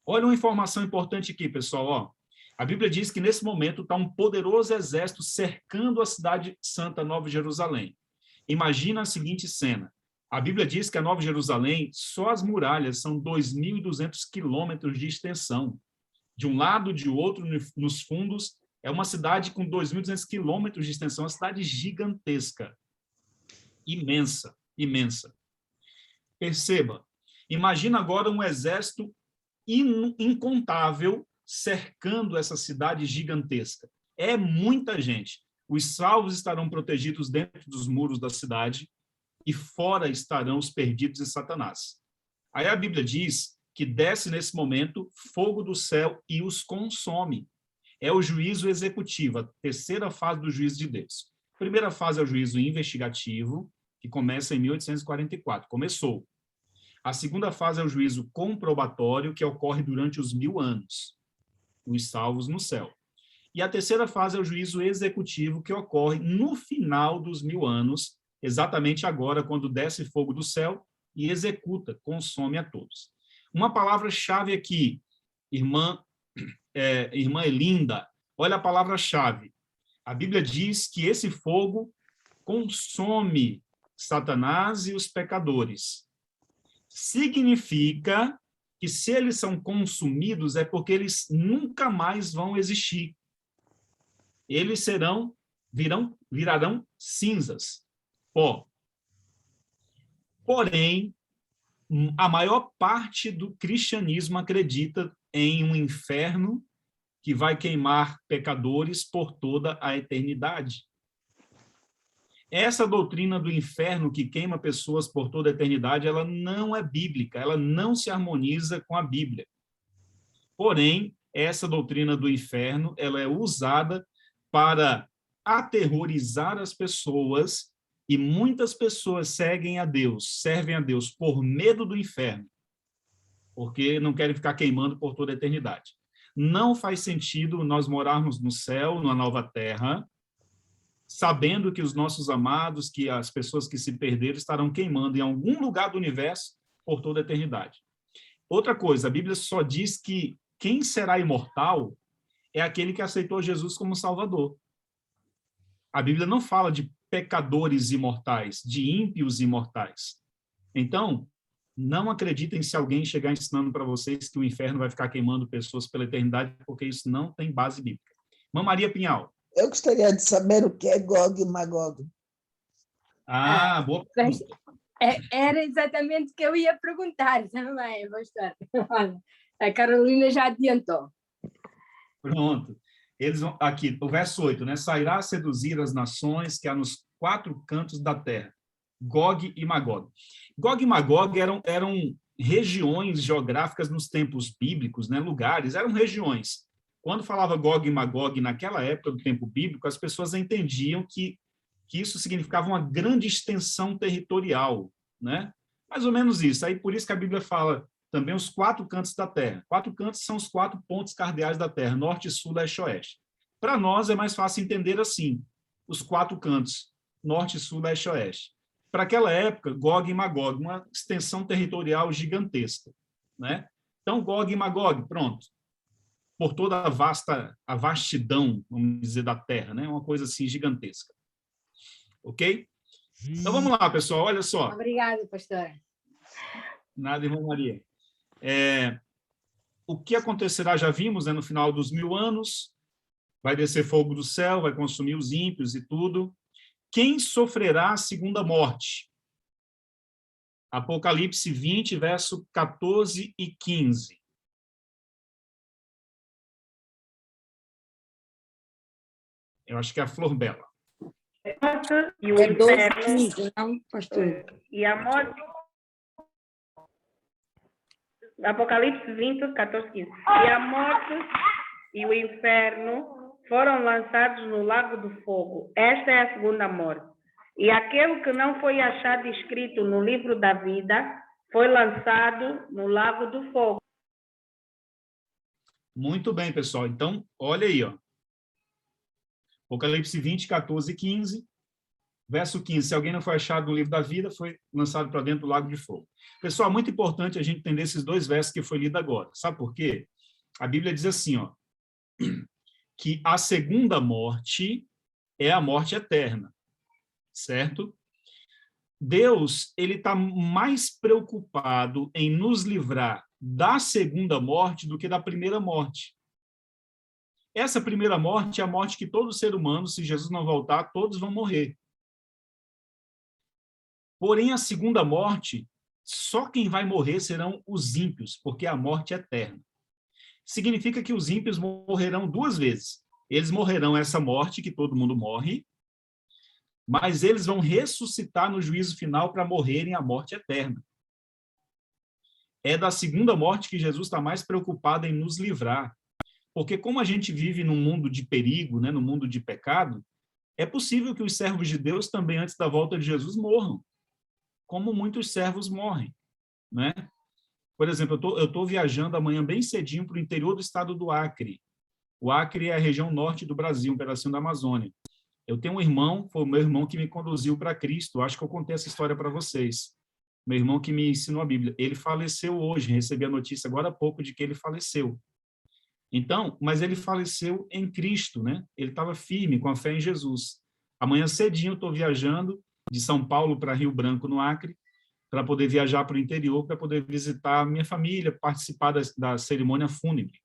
Olha uma informação importante aqui, pessoal, ó. A Bíblia diz que nesse momento está um poderoso exército cercando a cidade santa Nova Jerusalém. Imagina a seguinte cena. A Bíblia diz que a Nova Jerusalém, só as muralhas são 2.200 quilômetros de extensão. De um lado, de outro, nos fundos, é uma cidade com 2.200 quilômetros de extensão, uma cidade gigantesca. Imensa, imensa. Perceba, imagina agora um exército incontável cercando essa cidade gigantesca. É muita gente. Os salvos estarão protegidos dentro dos muros da cidade e fora estarão os perdidos de Satanás. Aí a Bíblia diz que desce nesse momento fogo do céu e os consome. É o juízo executivo, a terceira fase do juízo de Deus. A primeira fase é o juízo investigativo, que começa em 1844. Começou. A segunda fase é o juízo comprobatório, que ocorre durante os 1000 anos. Os salvos no céu. E a terceira fase é o juízo executivo, que ocorre no final dos 1000 anos, exatamente agora, quando desce fogo do céu e executa, consome a todos. Uma palavra-chave aqui, irmã Elinda, olha a palavra-chave. A Bíblia diz que esse fogo consome Satanás e os pecadores. Significa que se eles são consumidos é porque eles nunca mais vão existir. Eles virarão cinzas, pó. Porém, a maior parte do cristianismo acredita em um inferno que vai queimar pecadores por toda a eternidade. Essa doutrina do inferno que queima pessoas por toda a eternidade, ela não é bíblica, ela não se harmoniza com a Bíblia. Porém, essa doutrina do inferno, ela é usada para aterrorizar as pessoas, e muitas pessoas servem a Deus por medo do inferno, porque não querem ficar queimando por toda a eternidade. Não faz sentido nós morarmos no céu, na nova terra, sabendo que os nossos amados, que as pessoas que se perderam, estarão queimando em algum lugar do universo por toda a eternidade. Outra coisa, a Bíblia só diz que quem será imortal é aquele que aceitou Jesus como Salvador. A Bíblia não fala de pecadores imortais, de ímpios imortais. Então, não acreditem se alguém chegar ensinando para vocês que o inferno vai ficar queimando pessoas pela eternidade, porque isso não tem base bíblica. Irmã Maria Pinhal. Eu gostaria de saber o que é Gog e Magog. Boa. Era exatamente o que eu ia perguntar também, pastor. A Carolina já adiantou. Pronto. Eles vão, aqui, o verso 8, né? Sairá a seduzir as nações que há nos 4 cantos da terra. Gog e Magog. Gog e Magog eram regiões geográficas nos tempos bíblicos, né? Lugares, eram regiões. Quando falava Gog e Magog naquela época do tempo bíblico, as pessoas entendiam que isso significava uma grande extensão territorial, né? Mais ou menos isso. Aí por isso que a Bíblia fala também os 4 cantos da terra. 4 cantos são os 4 pontos cardeais da terra, norte, sul, leste e oeste. Para nós é mais fácil entender assim, os 4 cantos, norte, sul, leste e oeste. Para aquela época, Gog e Magog, uma extensão territorial gigantesca, né? Então, Gog e Magog, pronto. Por toda a vastidão, vamos dizer, da terra, né? Uma coisa assim gigantesca. Ok? Então, vamos lá, pessoal, olha só. Obrigada, pastora. Nada, irmã Maria. O que acontecerá, já vimos, né, no final dos 1000 anos, vai descer fogo do céu, vai consumir os ímpios e tudo. Quem sofrerá a segunda morte? Apocalipse 20, verso 14 e 15. Eu acho que é a Flor Bela. E o inferno, não, pastor? e a morte. Apocalipse 20, 14, 15. E a morte e o inferno foram lançados no lago do fogo. Esta é a segunda morte. E aquele que não foi achado escrito no livro da vida foi lançado no lago do fogo. Muito bem, pessoal. Então, olha aí, ó. Apocalipse 20, 14 e 15. Verso 15, se alguém não foi achado no livro da vida, foi lançado para dentro do lago de fogo. Pessoal, muito importante a gente entender esses 2 versos que foi lido agora. Sabe por quê? A Bíblia diz assim, ó, que a segunda morte é a morte eterna, certo? Deus, ele está mais preocupado em nos livrar da segunda morte do que da primeira morte. Essa primeira morte é a morte que todo ser humano, se Jesus não voltar, todos vão morrer. Porém, a segunda morte, só quem vai morrer serão os ímpios, porque a morte é eterna. Significa que os ímpios morrerão 2 vezes. Eles morrerão essa morte, que todo mundo morre, mas eles vão ressuscitar no juízo final para morrerem a morte eterna. É da segunda morte que Jesus está mais preocupado em nos livrar. Porque como a gente vive num mundo de perigo, né, num mundo de pecado, é possível que os servos de Deus também, antes da volta de Jesus, morram. Como muitos servos morrem, né? Por exemplo, eu tô viajando amanhã bem cedinho para o interior do estado do Acre. O Acre é a região norte do Brasil, um pedacinho da Amazônia. Eu tenho um irmão, foi o meu irmão que me conduziu para Cristo. Acho que eu contei essa história para vocês. meu irmão que me ensinou a Bíblia. Ele faleceu hoje, recebi a notícia agora há pouco de que ele faleceu. Então, mas ele faleceu em Cristo, né? Ele estava firme com a fé em Jesus. Amanhã cedinho eu estou viajando de São Paulo para Rio Branco, no Acre, para poder viajar para o interior, para poder visitar a minha família, participar da cerimônia fúnebre.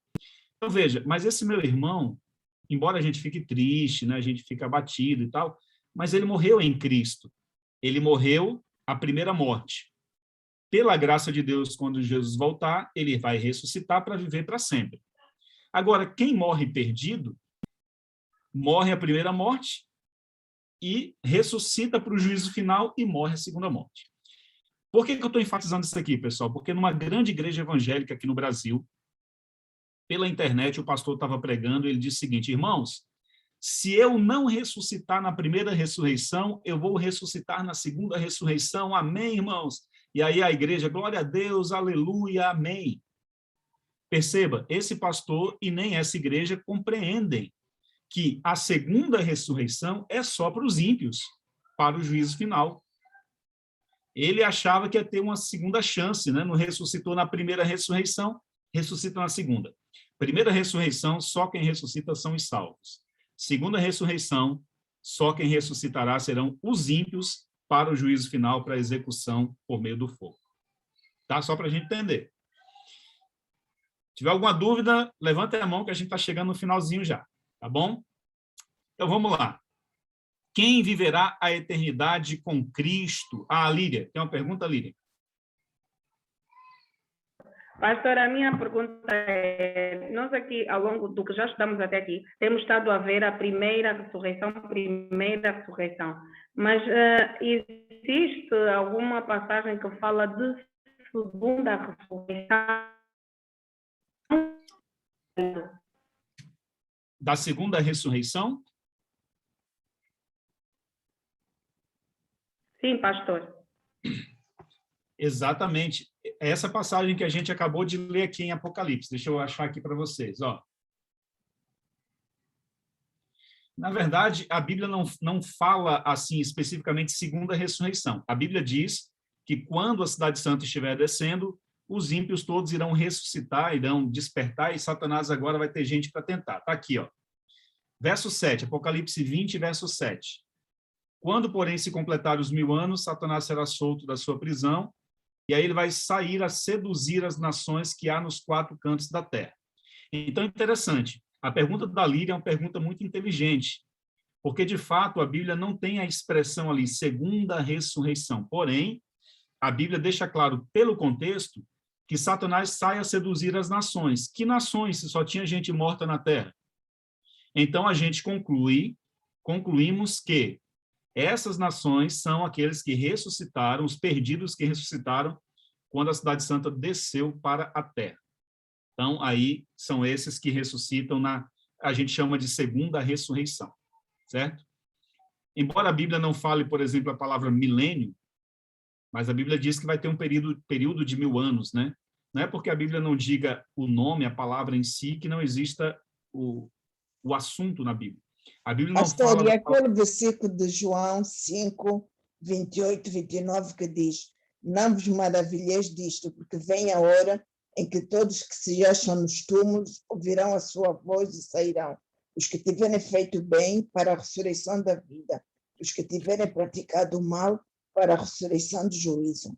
Então, veja, mas esse meu irmão, embora a gente fique triste, né? A gente fique abatido e tal, mas ele morreu em Cristo. Ele morreu a primeira morte. Pela graça de Deus, quando Jesus voltar, ele vai ressuscitar para viver para sempre. Agora, quem morre perdido, morre a primeira morte e ressuscita para o juízo final e morre a segunda morte. Por que eu estou enfatizando isso aqui, pessoal? Porque numa grande igreja evangélica aqui no Brasil, pela internet, o pastor estava pregando, ele disse o seguinte: irmãos, se eu não ressuscitar na primeira ressurreição, eu vou ressuscitar na segunda ressurreição. Amém, irmãos? E aí a igreja, glória a Deus, aleluia, amém. Perceba, esse pastor e nem essa igreja compreendem que a segunda ressurreição é só para os ímpios, para o juízo final. Ele achava que ia ter uma segunda chance, né? Não ressuscitou na primeira ressurreição, ressuscita na segunda. Primeira ressurreição, só quem ressuscita são os salvos. Segunda ressurreição, só quem ressuscitará serão os ímpios para o juízo final, para a execução por meio do fogo. Tá? Só para a gente entender. Se tiver alguma dúvida, levanta a mão que a gente está chegando no finalzinho já, tá bom? Então vamos lá. Quem viverá a eternidade com Cristo? Ah, Líria, tem uma pergunta, Líria? Pastor, a minha pergunta é, nós aqui, ao longo do que já estudamos até aqui, temos estado a ver a primeira ressurreição, mas existe alguma passagem que fala de segunda ressurreição? Da segunda ressurreição? Sim, pastor. Exatamente. Essa passagem que a gente acabou de ler aqui em Apocalipse. Deixa eu achar aqui para vocês. Ó. Na verdade, a Bíblia não fala assim especificamente segunda ressurreição. A Bíblia diz que quando a Cidade Santa estiver descendo, os ímpios todos irão ressuscitar, irão despertar, e Satanás agora vai ter gente para tentar. Está aqui, ó. Verso 7, Apocalipse 20, verso 7. Quando, porém, se completar os 1000 anos, Satanás será solto da sua prisão, e aí ele vai sair a seduzir as nações que há nos 4 cantos da terra. Então, interessante. A pergunta da Líria é uma pergunta muito inteligente, porque, de fato, a Bíblia não tem a expressão ali, segunda ressurreição. Porém, a Bíblia deixa claro, pelo contexto, que Satanás sai a seduzir as nações. Que nações, se só tinha gente morta na terra? Então, a gente concluímos que essas nações são aqueles que ressuscitaram, os perdidos que ressuscitaram quando a Cidade Santa desceu para a terra. Então, aí são esses que ressuscitam a gente chama de segunda ressurreição, certo? Embora a Bíblia não fale, por exemplo, a palavra milênio, mas a Bíblia diz que vai ter um período de 1000 anos, né? Não é porque a Bíblia não diga o nome, a palavra em si, que não exista o assunto na Bíblia. A Bíblia não Pastor, fala... e aquele versículo de João 5, 28, 29, que diz: não vos maravilheis disto, porque vem a hora em que todos que se acham nos túmulos ouvirão a sua voz e sairão. Os que tiverem feito bem para a ressurreição da vida, os que tiverem praticado o mal para a ressurreição do juízo.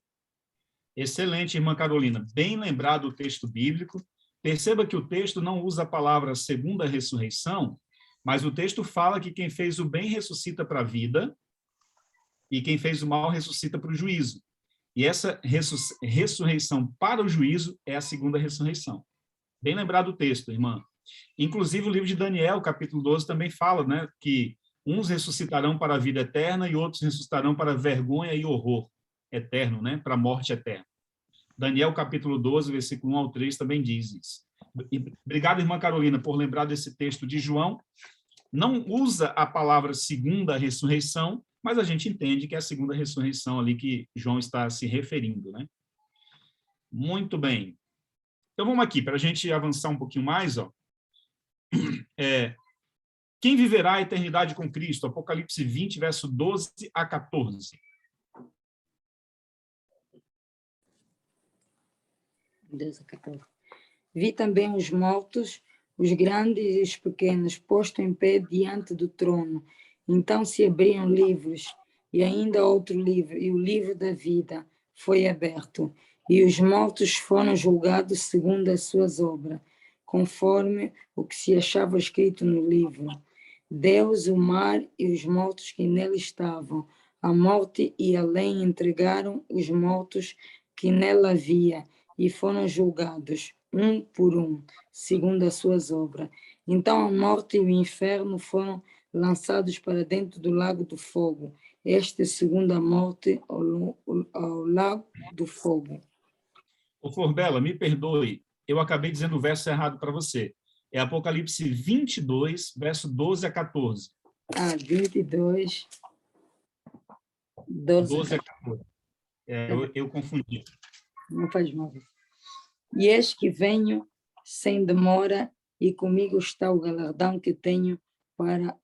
Excelente, irmã Carolina. Bem lembrado o texto bíblico. Perceba que o texto não usa a palavra segunda ressurreição, mas o texto fala que quem fez o bem ressuscita para a vida e quem fez o mal ressuscita para o juízo. E essa ressurreição para o juízo é a segunda ressurreição. Bem lembrado o texto, irmã. Inclusive, o livro de Daniel, capítulo 12, também fala, né, que uns ressuscitarão para a vida eterna e outros ressuscitarão para vergonha e horror eterno, né, para a morte eterna. Daniel, capítulo 12, versículo 1 ao 3, também diz isso. Obrigado, irmã Carolina, por lembrar desse texto de João. Não usa a palavra segunda ressurreição, mas a gente entende que é a segunda ressurreição ali que João está se referindo, né? Muito bem. Então, vamos aqui, para a gente avançar um pouquinho mais, ó. Quem viverá a eternidade com Cristo? Apocalipse 20, verso 12 a 14. 12 a 14. Vi também os mortos, os grandes e os pequenos, postos em pé diante do trono. Então se abriam livros, e ainda outro livro, e o livro da vida foi aberto. E os mortos foram julgados segundo as suas obras, conforme o que se achava escrito no livro. Deus, o mar e os mortos que nele estavam, a morte e além entregaram os mortos que nela havia, e foram julgados, um por um, segundo as suas obras. Então a morte e o inferno foram lançados para dentro do lago do fogo. Esta é a segunda morte, ao lago do fogo. Ô Forbela, me perdoe, eu acabei dizendo o verso errado para você. É Apocalipse 22, verso 12 a 14. 22, 12 a 14. Eu confundi. Não faz mal. E eis que venho sem demora, e comigo está o galardão que tenho para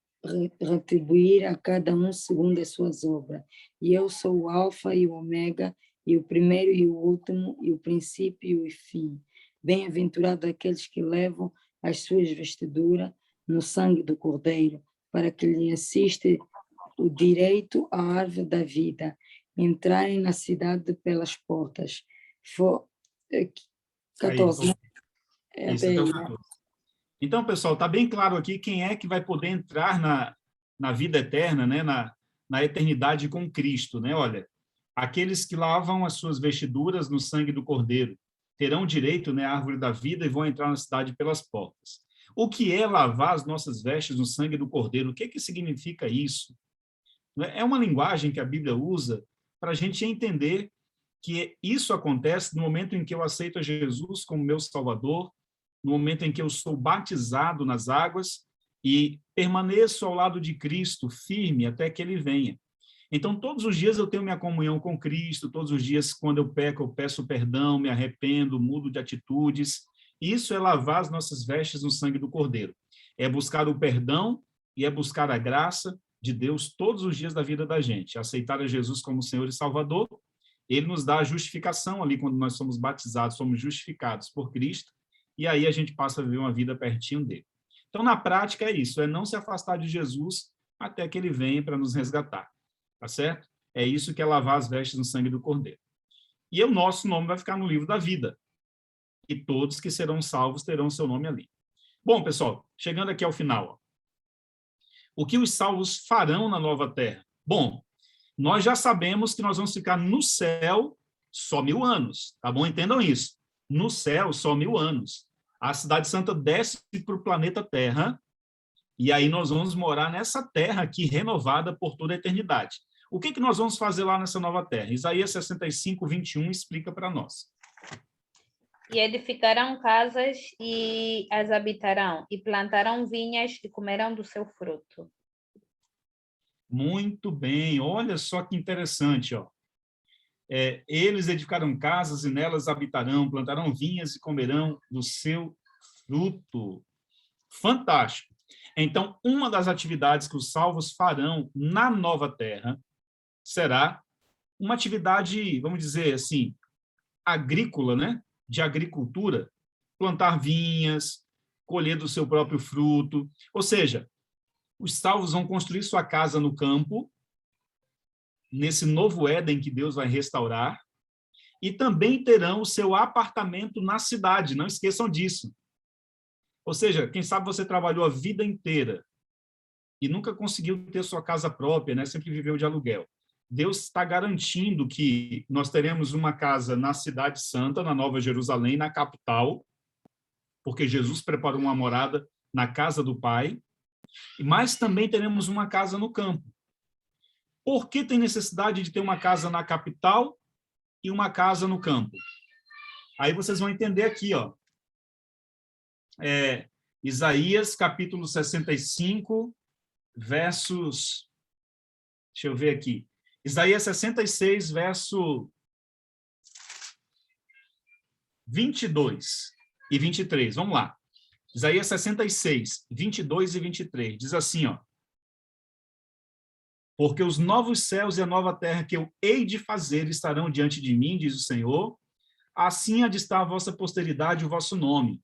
retribuir a cada um segundo as suas obras. E eu sou o Alfa e o Ômega, e o primeiro e o último, e o princípio e o fim. Bem-aventurado aqueles que levam as suas vestiduras no sangue do Cordeiro, para que lhe assista o direito à árvore da vida, entrarem na cidade pelas portas. 14. Então, pessoal, está bem claro aqui quem é que vai poder entrar na vida eterna, né? na eternidade com Cristo. Né? Olha, aqueles que lavam as suas vestiduras no sangue do Cordeiro terão direito, né, à árvore da vida e vão entrar na cidade pelas portas. O que é lavar as nossas vestes no sangue do Cordeiro? O que significa isso? É uma linguagem que a Bíblia usa para a gente entender que isso acontece no momento em que eu aceito a Jesus como meu Salvador, no momento em que eu sou batizado nas águas e permaneço ao lado de Cristo, firme, até que Ele venha. Então, todos os dias eu tenho minha comunhão com Cristo, todos os dias, quando eu peco, eu peço perdão, me arrependo, mudo de atitudes. Isso é lavar as nossas vestes no sangue do Cordeiro. É buscar o perdão e é buscar a graça de Deus todos os dias da vida da gente. Aceitar a Jesus como Senhor e Salvador, Ele nos dá a justificação ali, quando nós somos batizados, somos justificados por Cristo, e aí a gente passa a viver uma vida pertinho dele. Então, na prática, é isso, é não se afastar de Jesus até que Ele venha para nos resgatar. Tá certo? É isso que é lavar as vestes no sangue do Cordeiro. E o nosso nome vai ficar no livro da vida. E todos que serão salvos terão seu nome ali. Bom, pessoal, chegando aqui ao final. Ó. O que os salvos farão na nova terra? Bom, nós já sabemos que nós vamos ficar no céu só 1000 anos. Tá bom? Entendam isso. No céu, só 1000 anos. A Cidade Santa desce para o planeta Terra, e aí nós vamos morar nessa terra aqui, renovada por toda a eternidade. O que nós vamos fazer lá nessa nova terra? Isaías 65, 21 explica para nós. E edificarão casas e as habitarão, e plantarão vinhas e comerão do seu fruto. Muito bem, olha só que interessante. Ó. Eles edificarão casas e nelas habitarão, plantarão vinhas e comerão do seu fruto. Fantástico. Então, uma das atividades que os salvos farão na nova terra será uma atividade, vamos dizer assim, agrícola, né? De agricultura, plantar vinhas, colher do seu próprio fruto. Ou seja, os salvos vão construir sua casa no campo, nesse novo Éden que Deus vai restaurar, e também terão o seu apartamento na cidade, não esqueçam disso. Ou seja, quem sabe você trabalhou a vida inteira e nunca conseguiu ter sua casa própria, né? Sempre viveu de aluguel. Deus está garantindo que nós teremos uma casa na Cidade Santa, na Nova Jerusalém, na capital, porque Jesus preparou uma morada na casa do Pai, mas também teremos uma casa no campo. Por que tem necessidade de ter uma casa na capital e uma casa no campo? Aí vocês vão entender aqui, ó. Isaías, capítulo 65, versos... Deixa eu ver aqui. Isaías 66, verso 22 e 23. Vamos lá. Isaías 66, 22 e 23. Diz assim, ó. Porque os novos céus e a nova terra que eu hei de fazer estarão diante de mim, diz o Senhor. assim há de estar a vossa posteridade e o vosso nome.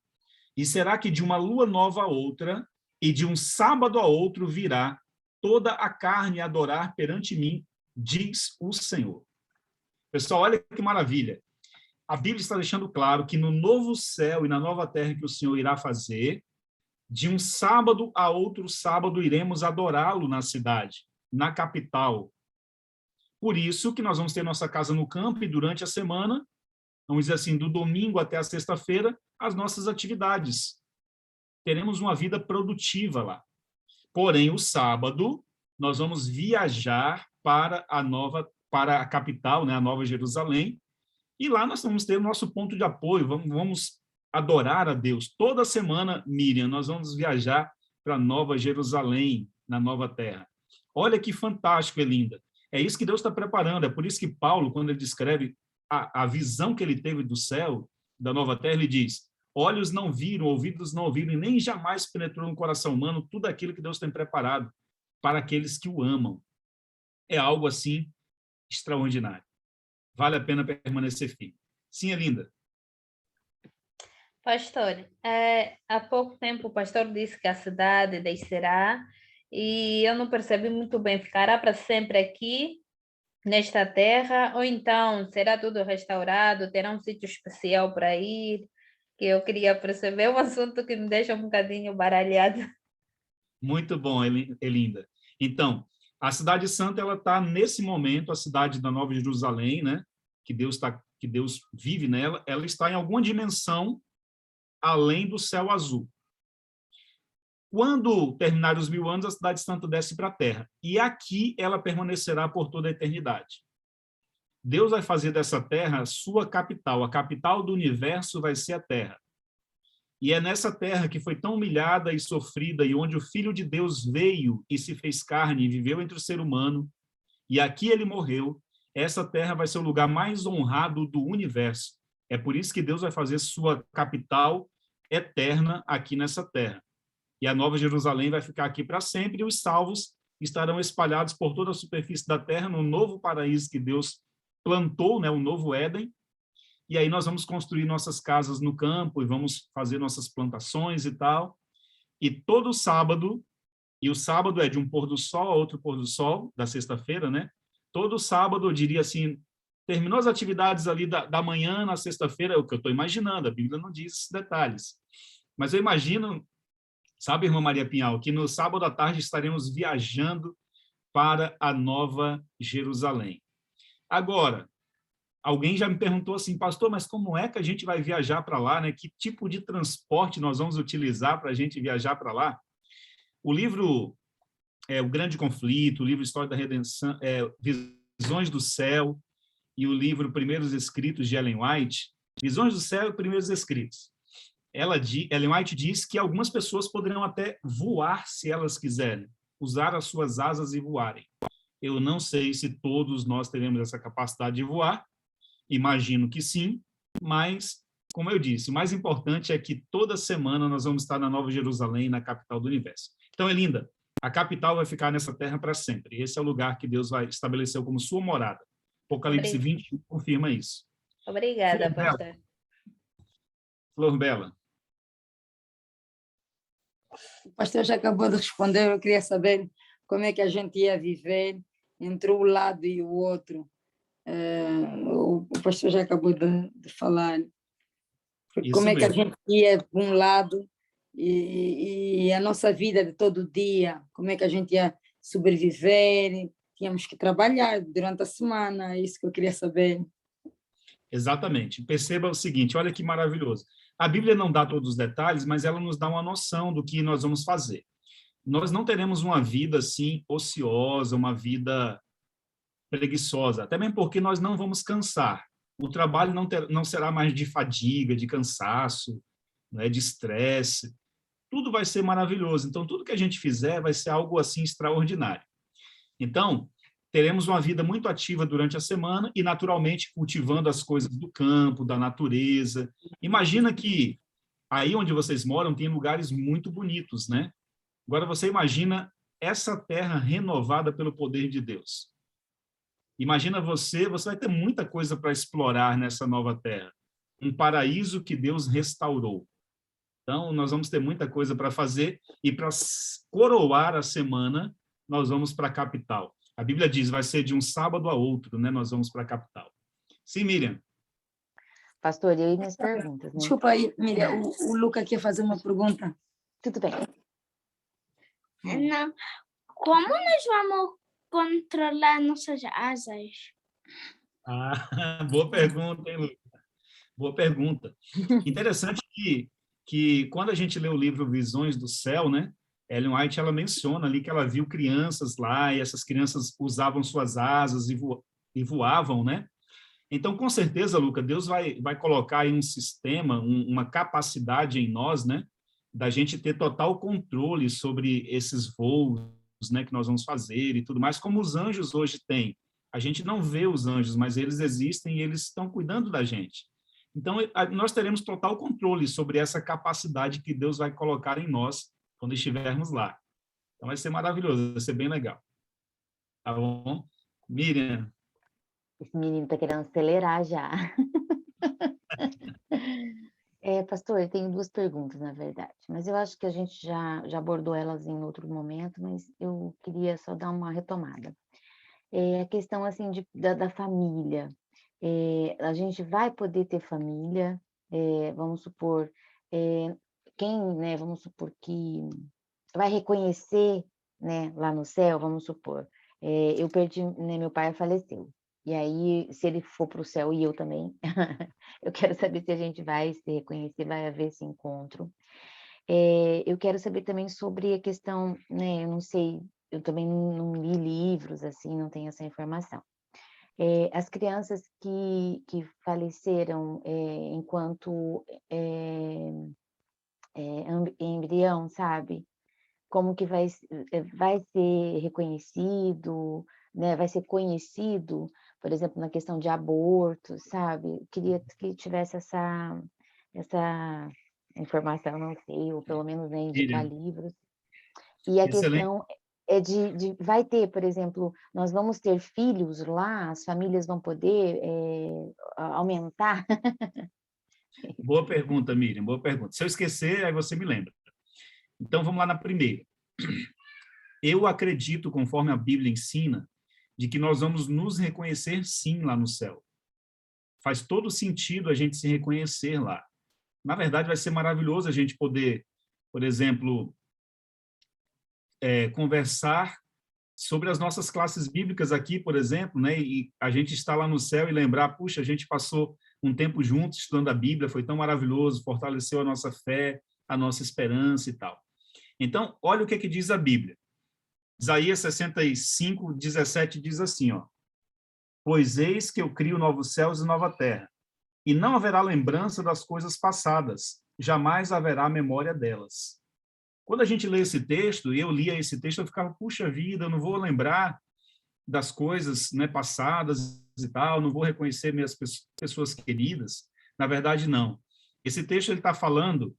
E será que de uma lua nova a outra, e de um sábado a outro virá toda a carne a adorar perante mim, diz o Senhor. Pessoal, olha que maravilha. A Bíblia está deixando claro que no novo céu e na nova terra que o Senhor irá fazer, de um sábado a outro sábado iremos adorá-lo na cidade, na capital. Por isso que nós vamos ter nossa casa no campo e durante a semana, vamos dizer assim, do domingo até a sexta-feira, as nossas atividades. Teremos uma vida produtiva lá. Porém, o sábado, nós vamos viajar para a capital, né, a Nova Jerusalém, e lá nós vamos ter o nosso ponto de apoio, vamos adorar a Deus. Toda semana, Miriam, nós vamos viajar para Nova Jerusalém, na Nova Terra. Olha que fantástico, Elinda. É isso que Deus está preparando, é por isso que Paulo, quando ele descreve a visão que ele teve do céu, da Nova Terra, ele diz: olhos não viram, ouvidos não ouviram, e nem jamais penetrou no coração humano tudo aquilo que Deus tem preparado para aqueles que o amam. É algo assim extraordinário. Vale a pena permanecer firme. Sim, Elinda. Pastor, há pouco tempo o pastor disse que a cidade descerá e eu não percebi muito bem, ficará para sempre aqui, nesta terra, ou então será tudo restaurado, terá um sítio especial para ir, que eu queria perceber, um assunto que me deixa um bocadinho baralhado. Muito bom, Elinda. Então, a Cidade Santa, ela está nesse momento, a cidade da Nova Jerusalém, né, que Deus vive nela, ela está em alguma dimensão além do céu azul. Quando terminar os 1000 anos, a Cidade Santa desce para a terra. E aqui ela permanecerá por toda a eternidade. Deus vai fazer dessa terra a sua capital. A capital do universo vai ser a terra. E é nessa terra que foi tão humilhada e sofrida, e onde o Filho de Deus veio e se fez carne e viveu entre o ser humano, e aqui ele morreu, essa terra vai ser o lugar mais honrado do universo. É por isso que Deus vai fazer sua capital eterna aqui nessa terra. E a Nova Jerusalém vai ficar aqui para sempre, e os salvos estarão espalhados por toda a superfície da terra, no novo paraíso que Deus plantou, né, o novo Éden. E aí nós vamos construir nossas casas no campo, e vamos fazer nossas plantações e tal. E todo sábado, e o sábado é de um pôr do sol a outro pôr do sol, da sexta-feira, né? Todo sábado, eu diria assim, terminou as atividades ali da manhã, na sexta-feira, é o que eu estou imaginando, a Bíblia não diz esses detalhes. Mas eu imagino, sabe, irmã Maria Pinhal, que no sábado à tarde estaremos viajando para a Nova Jerusalém. Agora, alguém já me perguntou assim, pastor, mas como é que a gente vai viajar para lá, né? Que tipo de transporte nós vamos utilizar para a gente viajar para lá? O livro O Grande Conflito, o livro História da Redenção, Visões do Céu, e o livro Primeiros Escritos de Ellen White, Visões do Céu e Primeiros Escritos. Ellen White diz que algumas pessoas poderão até voar se elas quiserem, usar as suas asas e voarem. Eu não sei se todos nós teremos essa capacidade de voar, imagino que sim, mas, como eu disse, o mais importante é que toda semana nós vamos estar na Nova Jerusalém, na capital do universo. Então, Elinda, a capital vai ficar nessa terra para sempre. Esse é o lugar que Deus vai estabelecer como sua morada. Apocalipse 20 confirma isso. Obrigada, pastor. Flor Bela. O pastor já acabou de responder, eu queria saber como é que a gente ia viver entre um lado e o outro. O pastor já acabou de falar. Como é que a gente ia para um lado e a nossa vida de todo dia, como é que a gente ia sobreviver, tínhamos que trabalhar durante a semana, é isso que eu queria saber. Exatamente. Perceba o seguinte, olha que maravilhoso. A Bíblia não dá todos os detalhes, mas ela nos dá uma noção do que nós vamos fazer. Nós não teremos uma vida assim ociosa, uma vida preguiçosa, até mesmo porque nós não vamos cansar. O trabalho não será mais de fadiga, de cansaço, né, de estresse. Tudo vai ser maravilhoso. Então, tudo que a gente fizer vai ser algo assim extraordinário. Então, teremos uma vida muito ativa durante a semana e, naturalmente, cultivando as coisas do campo, da natureza. Imagina que aí onde vocês moram tem lugares muito bonitos, né? Agora, você imagina essa terra renovada pelo poder de Deus. Imagina você vai ter muita coisa para explorar nessa nova terra. um paraíso que Deus restaurou. Então, nós vamos ter muita coisa para fazer, e para coroar a semana, nós vamos para a capital. A Bíblia diz, vai ser de um sábado a outro, né? Nós vamos para a capital. Sim, Miriam? Pastor, e aí minhas perguntas, né? Desculpa aí, Miriam, o Luca quer fazer uma pergunta. Tudo bem. Não. Como nós vamos controlar nossas asas? Ah, boa pergunta, hein, Luca? Boa pergunta. Interessante que quando a gente lê o livro Visões do Céu, né? Ellen White, ela menciona ali que ela viu crianças lá, e essas crianças usavam suas asas e voavam, né? Então, com certeza, Luca, Deus vai colocar aí um sistema, uma capacidade em nós, né? Da gente ter total controle sobre esses voos, né? Que nós vamos fazer e tudo mais, como os anjos hoje têm. A gente não vê os anjos, mas eles existem e eles estão cuidando da gente. Então, nós teremos total controle sobre essa capacidade que Deus vai colocar em nós quando estivermos lá. Então, vai ser maravilhoso, vai ser bem legal. Tá bom? Miriam? Esse menino está querendo acelerar já. Pastor, eu tenho duas perguntas, na verdade, mas eu acho que a gente já abordou elas em outro momento, mas eu queria só dar uma retomada. A questão, assim, da família. A gente vai poder ter família, vamos supor, né, vamos supor que vai reconhecer, né, lá no céu, vamos supor, eu perdi, né, meu pai faleceu, e aí, se ele for para o céu, e eu também, eu quero saber se a gente vai se reconhecer, vai haver esse encontro. Eu quero saber também sobre a questão, né, eu não sei, eu também não li livros, assim, não tenho essa informação. As crianças que faleceram enquanto embrião, sabe? Como que vai ser reconhecido, né? Vai ser conhecido, por exemplo, na questão de aborto, sabe? Queria que tivesse essa informação, não sei, ou pelo menos, né, indicar livros. E a questão vai ter, por exemplo, nós vamos ter filhos lá, as famílias vão poder aumentar? Boa pergunta, Miriam, boa pergunta. Se eu esquecer, aí você me lembra. Então, vamos lá na primeira. Eu acredito, conforme a Bíblia ensina, de que nós vamos nos reconhecer, sim, lá no céu. Faz todo sentido a gente se reconhecer lá. Na verdade, vai ser maravilhoso a gente poder, por exemplo, conversar sobre as nossas classes bíblicas aqui, por exemplo, né? E a gente está lá no céu e lembrar, puxa, a gente passou um tempo juntos estudando a Bíblia, foi tão maravilhoso, fortaleceu a nossa fé, a nossa esperança e tal. Então, olha o que diz a Bíblia. Isaías 65, 17 diz assim, ó: pois eis que eu crio novos céus e nova terra, e não haverá lembrança das coisas passadas, jamais haverá memória delas. Quando a gente lê esse texto, eu lia esse texto, eu ficava, puxa vida, eu não vou lembrar das coisas, né, passadas e tal, não vou reconhecer minhas pessoas queridas. Na verdade, não. Esse texto ele está falando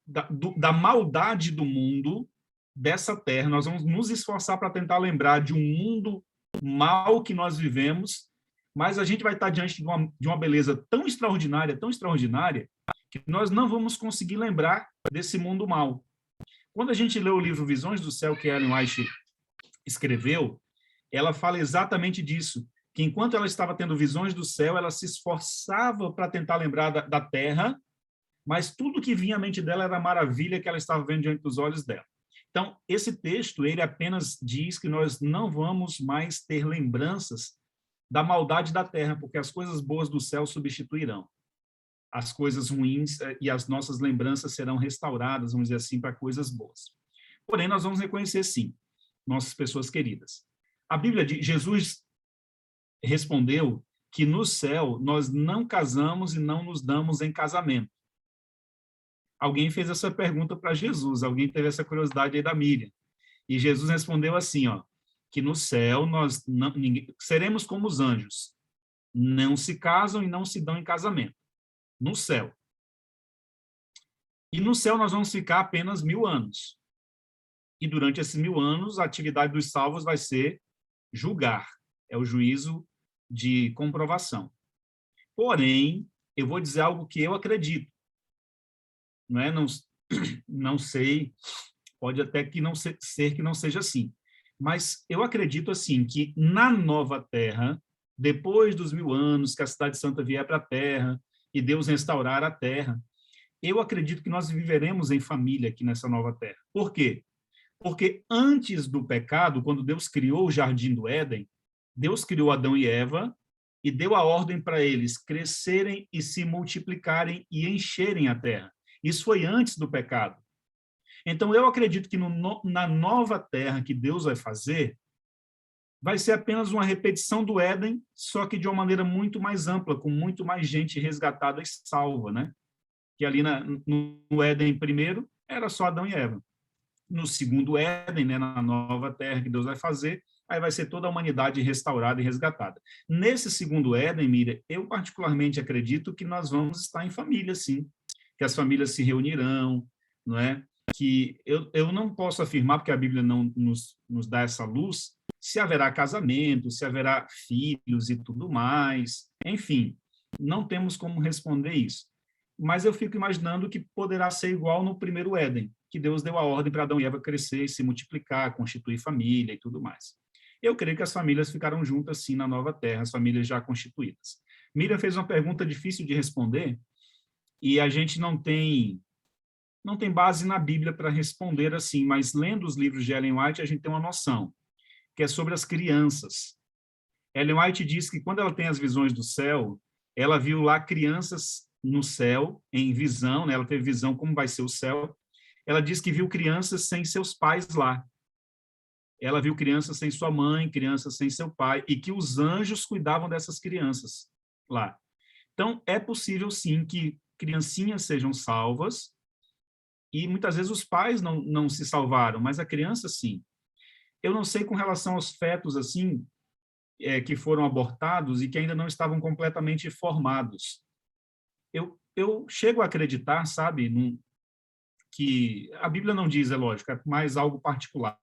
da maldade do mundo, dessa terra. Nós vamos nos esforçar para tentar lembrar de um mundo mal que nós vivemos, mas a gente vai estar diante de uma beleza tão extraordinária, que nós não vamos conseguir lembrar desse mundo mal. Quando a gente lê o livro Visões do Céu, que Ellen White escreveu, ela fala exatamente disso, que enquanto ela estava tendo visões do céu, ela se esforçava para tentar lembrar da terra, mas tudo que vinha à mente dela era a maravilha que ela estava vendo diante dos olhos dela. Então, esse texto, ele apenas diz que nós não vamos mais ter lembranças da maldade da terra, porque as coisas boas do céu substituirão. As coisas ruins e as nossas lembranças serão restauradas, vamos dizer assim, para coisas boas. Porém, nós vamos reconhecer, sim, nossas pessoas queridas. A Bíblia diz, Jesus respondeu que no céu nós não casamos e não nos damos em casamento. Alguém fez essa pergunta para Jesus, alguém teve essa curiosidade aí da Miriam. E Jesus respondeu assim, ó, que no céu nós seremos como os anjos, não se casam e não se dão em casamento. No céu. E no céu nós vamos ficar apenas 1000 anos. E durante esses 1000 anos, a atividade dos salvos vai ser julgar. É o juízo de comprovação. Porém, eu vou dizer algo que eu acredito. Não é? Não sei, pode até que não ser que não seja assim. Mas eu acredito assim que na nova terra, depois dos 1000 anos que a cidade santa vier para a terra e Deus restaurar a terra, eu acredito que nós viveremos em família aqui nessa nova terra. Por quê? Porque antes do pecado, quando Deus criou o Jardim do Éden, Deus criou Adão e Eva e deu a ordem para eles crescerem e se multiplicarem e encherem a terra. Isso foi antes do pecado. Então, eu acredito que na nova terra que Deus vai fazer, vai ser apenas uma repetição do Éden, só que de uma maneira muito mais ampla, com muito mais gente resgatada e salva, né? Que ali no Éden primeiro, era só Adão e Eva. No segundo Éden, né, na nova terra que Deus vai fazer, aí vai ser toda a humanidade restaurada e resgatada. Nesse segundo Éden, Miriam, eu particularmente acredito que nós vamos estar em família, sim. Que as famílias se reunirão, não é? Que eu não posso afirmar, porque a Bíblia não nos dá essa luz, se haverá casamento, se haverá filhos e tudo mais. Enfim, não temos como responder isso. Mas eu fico imaginando que poderá ser igual no primeiro Éden, que Deus deu a ordem para Adão e Eva crescer, se multiplicar, constituir família e tudo mais. Eu creio que as famílias ficaram juntas, sim, na nova terra, as famílias já constituídas. Miriam fez uma pergunta difícil de responder, e a gente não tem base na Bíblia para responder assim, mas lendo os livros de Ellen White, a gente tem uma noção, que é sobre as crianças. Ellen White diz que quando ela tem as visões do céu, ela viu lá crianças no céu, em visão, né? Ela teve visão como vai ser o céu. Ela diz que viu crianças sem seus pais lá. Ela viu crianças sem sua mãe, crianças sem seu pai, e que os anjos cuidavam dessas crianças lá. Então, é possível, sim, que criancinhas sejam salvas, e muitas vezes os pais não se salvaram, mas a criança, sim. Eu não sei com relação aos fetos, assim, que foram abortados e que ainda não estavam completamente formados. Eu chego a acreditar, sabe, que a Bíblia não diz, é lógico, é mais algo particular.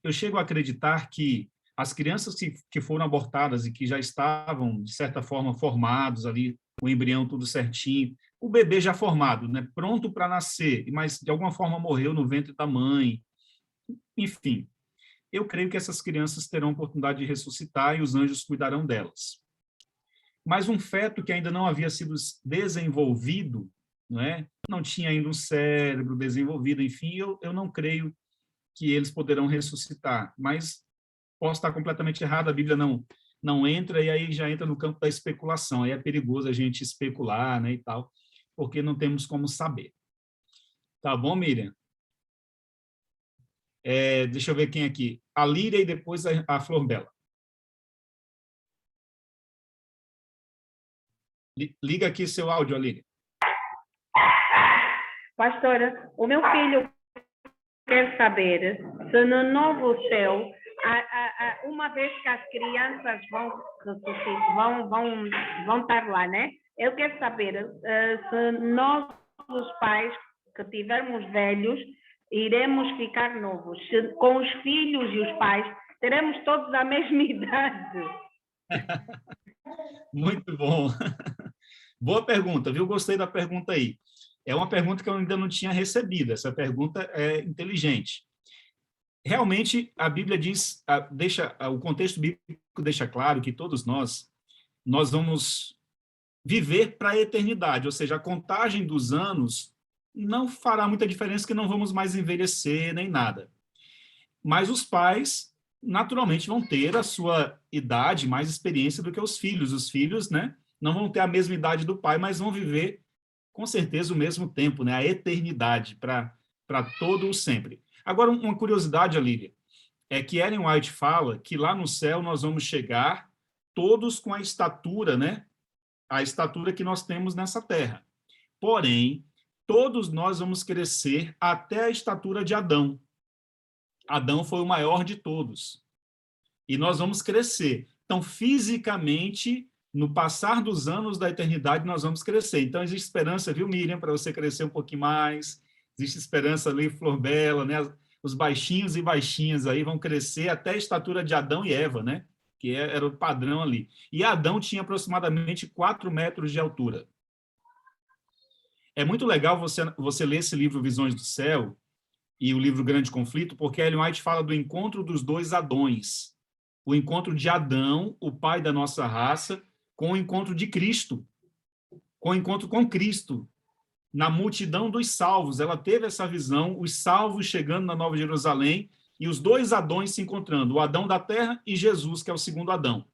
Eu chego a acreditar que as crianças que foram abortadas e que já estavam, de certa forma, formados ali, o embrião tudo certinho, o bebê já formado, né, pronto para nascer, mas de alguma forma morreu no ventre da mãe. Enfim, eu creio que essas crianças terão a oportunidade de ressuscitar e os anjos cuidarão delas. Mas um feto que ainda não havia sido desenvolvido, não tinha ainda um cérebro desenvolvido, enfim, eu não creio que eles poderão ressuscitar, mas posso estar completamente errado, a Bíblia não entra, e aí já entra no campo da especulação, aí é perigoso a gente especular, né, e tal, porque não temos como saber. Tá bom, Miriam? Deixa eu ver quem aqui. A Líria e depois a Flor Bela. Liga aqui seu áudio, Líria. Pastora, o meu filho quer saber se no novo céu, uma vez que as crianças vão estar lá, né? Eu quero saber se nós, os pais, que tivermos velhos, iremos ficar novos. Se, com os filhos e os pais, teremos todos a mesma idade. Muito bom. Boa pergunta, viu? Gostei da pergunta aí. É uma pergunta que eu ainda não tinha recebido. Essa pergunta é inteligente. Realmente, a Bíblia diz, o contexto bíblico deixa claro que todos nós vamos viver para a eternidade, ou seja, a contagem dos anos não fará muita diferença, que não vamos mais envelhecer nem nada. Mas os pais, naturalmente, vão ter a sua idade, mais experiência do que os filhos. Os filhos, né, não vão ter a mesma idade do pai, mas vão viver, com certeza, o mesmo tempo, né, a eternidade, para todo o sempre. Agora, uma curiosidade, Lília, é que Ellen White fala que lá no céu nós vamos chegar todos com a estatura, né, a estatura que nós temos nessa terra. Porém, todos nós vamos crescer até a estatura de Adão. Adão foi o maior de todos. E nós vamos crescer. Então, fisicamente, no passar dos anos da eternidade, nós vamos crescer. Então, existe esperança, viu, Miriam, para você crescer um pouquinho mais. Existe esperança ali, Flor Bela, né? Os baixinhos e baixinhas aí vão crescer até a estatura de Adão e Eva, né? Que era o padrão ali. E Adão tinha aproximadamente 4 metros de altura. É muito legal você ler esse livro Visões do Céu e o livro Grande Conflito, porque Ellen White fala do encontro dos dois Adões. O encontro de Adão, o pai da nossa raça, com o encontro de Cristo, com o encontro com Cristo, na multidão dos salvos. Ela teve essa visão, os salvos chegando na Nova Jerusalém e os dois Adões se encontrando, o Adão da terra e Jesus, que é o segundo Adão.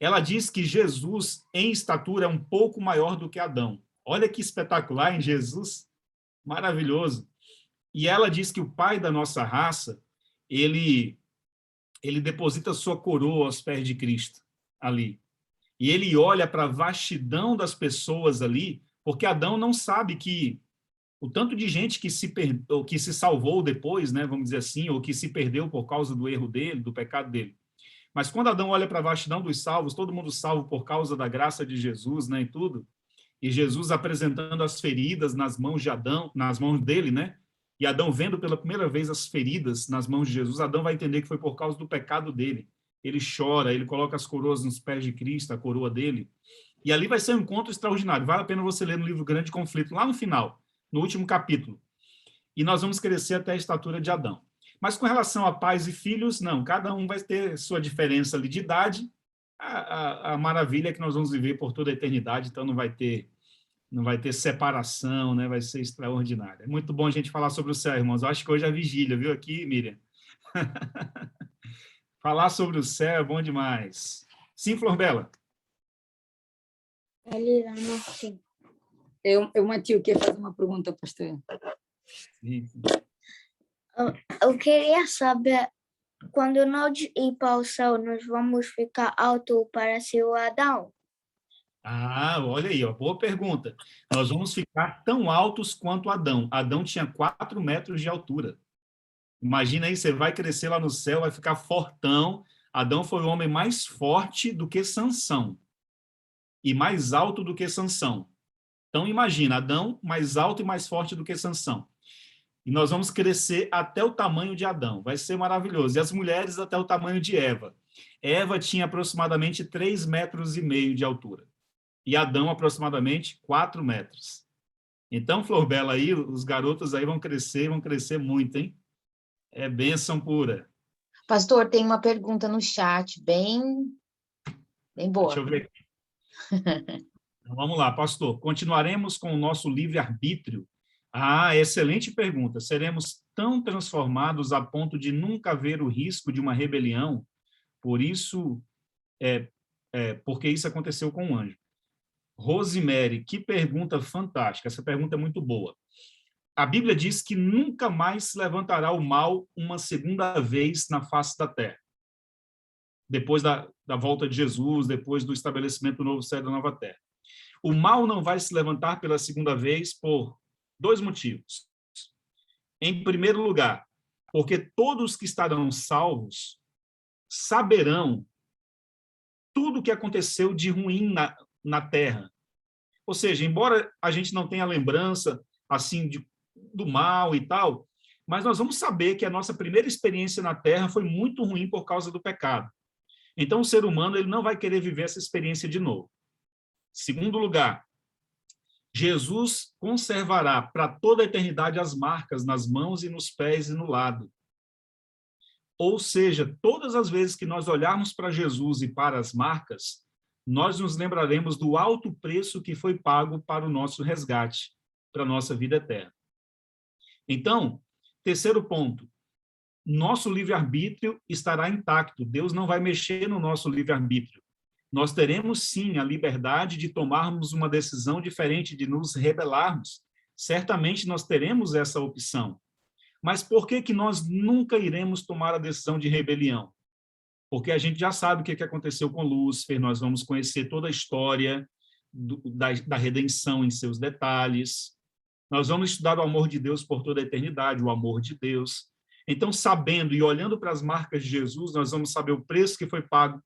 Ela diz que Jesus, em estatura, é um pouco maior do que Adão. Olha que espetacular, hein? Jesus, maravilhoso. E ela diz que o pai da nossa raça, ele deposita sua coroa aos pés de Cristo, ali. E ele olha para a vastidão das pessoas ali, porque Adão não sabe que o tanto de gente que se salvou depois, né, vamos dizer assim, ou que se perdeu por causa do erro dele, do pecado dele. Mas quando Adão olha para a vastidão dos salvos, todo mundo salvo por causa da graça de Jesus, né, e tudo, e Jesus apresentando as feridas nas mãos de Adão, nas mãos dele, né, e Adão vendo pela primeira vez as feridas nas mãos de Jesus, Adão vai entender que foi por causa do pecado dele. Ele chora, ele coloca as coroas nos pés de Cristo, a coroa dele, e ali vai ser um encontro extraordinário. Vale a pena você ler no livro Grande Conflito, lá no final, no último capítulo. E nós vamos crescer até a estatura de Adão. Mas com relação a pais e filhos, não. Cada um vai ter sua diferença ali de idade. A maravilha é que nós vamos viver por toda a eternidade, então não vai ter separação, né? Vai ser extraordinário. É muito bom a gente falar sobre o céu, irmãos. Eu acho que hoje é a vigília, viu aqui, Miriam? Falar sobre o céu é bom demais. Sim, Flor Bela? Sim. Eu Matheus, quer fazer uma pergunta, pastor? Sim. Eu queria saber, quando nós ir para o céu, nós vamos ficar alto para ser o Adão? Olha aí, ó, boa pergunta. Nós vamos ficar tão altos quanto Adão. Adão tinha 4 metros de altura. Imagina aí, você vai crescer lá no céu, vai ficar fortão. Adão foi o homem mais forte do que Sansão. E mais alto do que Sansão. Então, imagina, Adão mais alto e mais forte do que Sansão. E nós vamos crescer até o tamanho de Adão. Vai ser maravilhoso. E as mulheres até o tamanho de Eva. Eva tinha aproximadamente 3,5 metros de altura. E Adão, aproximadamente 4 metros. Então, Flor Bela, aí, os garotos aí vão crescer muito, hein? É bênção pura. Pastor, tem uma pergunta no chat, bem boa. Deixa eu ver aqui. Então, vamos lá, pastor. Continuaremos com o nosso livre-arbítrio? Excelente pergunta. Seremos tão transformados a ponto de nunca ver o risco de uma rebelião? Porque isso aconteceu com o anjo. Rosemary, que pergunta fantástica. Essa pergunta é muito boa. A Bíblia diz que nunca mais se levantará o mal uma segunda vez na face da terra. Depois da volta de Jesus, depois do estabelecimento do novo céu e da nova terra. O mal não vai se levantar pela segunda vez por 2 motivos. Em primeiro lugar, porque todos que estarão salvos saberão tudo o que aconteceu de ruim na terra. Ou seja, embora a gente não tenha lembrança assim do mal e tal, mas nós vamos saber que a nossa primeira experiência na terra foi muito ruim por causa do pecado. Então, o ser humano ele não vai querer viver essa experiência de novo. Segundo lugar, Jesus conservará para toda a eternidade as marcas nas mãos e nos pés e no lado. Ou seja, todas as vezes que nós olharmos para Jesus e para as marcas, nós nos lembraremos do alto preço que foi pago para o nosso resgate, para a nossa vida eterna. Então, terceiro ponto, nosso livre-arbítrio estará intacto. Deus não vai mexer no nosso livre-arbítrio. Nós teremos, sim, a liberdade de tomarmos uma decisão diferente, de nos rebelarmos. Certamente nós teremos essa opção. Mas por que nós nunca iremos tomar a decisão de rebelião? Porque a gente já sabe o que aconteceu com Lúcifer, nós vamos conhecer toda a história da redenção em seus detalhes. Nós vamos estudar o amor de Deus por toda a eternidade, o amor de Deus. Então, sabendo e olhando para as marcas de Jesus, nós vamos saber o preço que foi pago.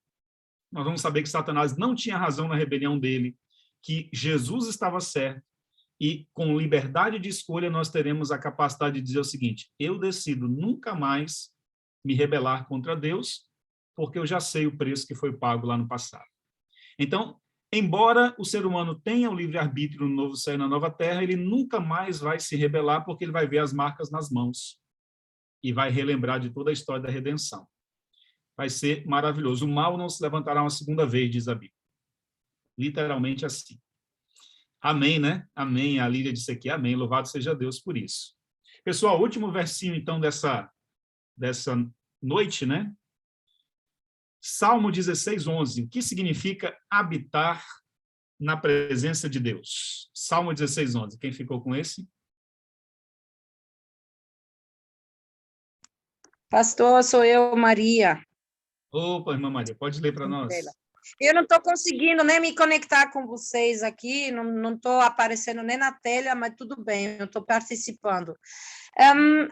Nós vamos saber que Satanás não tinha razão na rebelião dele, que Jesus estava certo, e com liberdade de escolha nós teremos a capacidade de dizer o seguinte: eu decido nunca mais me rebelar contra Deus, porque eu já sei o preço que foi pago lá no passado. Então, embora o ser humano tenha o livre-arbítrio no novo céu e na nova terra, ele nunca mais vai se rebelar, porque ele vai ver as marcas nas mãos e vai relembrar de toda a história da redenção. Vai ser maravilhoso. O mal não se levantará uma segunda vez, diz a Bíblia. Literalmente assim. Amém, né? Amém. A Lília disse aqui, amém. Louvado seja Deus por isso. Pessoal, último versinho, então, dessa noite, né? Salmo 16:11. O que significa habitar na presença de Deus? Salmo 16:11. Quem ficou com esse? Pastor, sou eu, Maria. Opa, irmã Maria, pode ler para nós. Eu não estou conseguindo nem me conectar com vocês aqui, não estou aparecendo nem na tela, mas tudo bem, eu estou participando.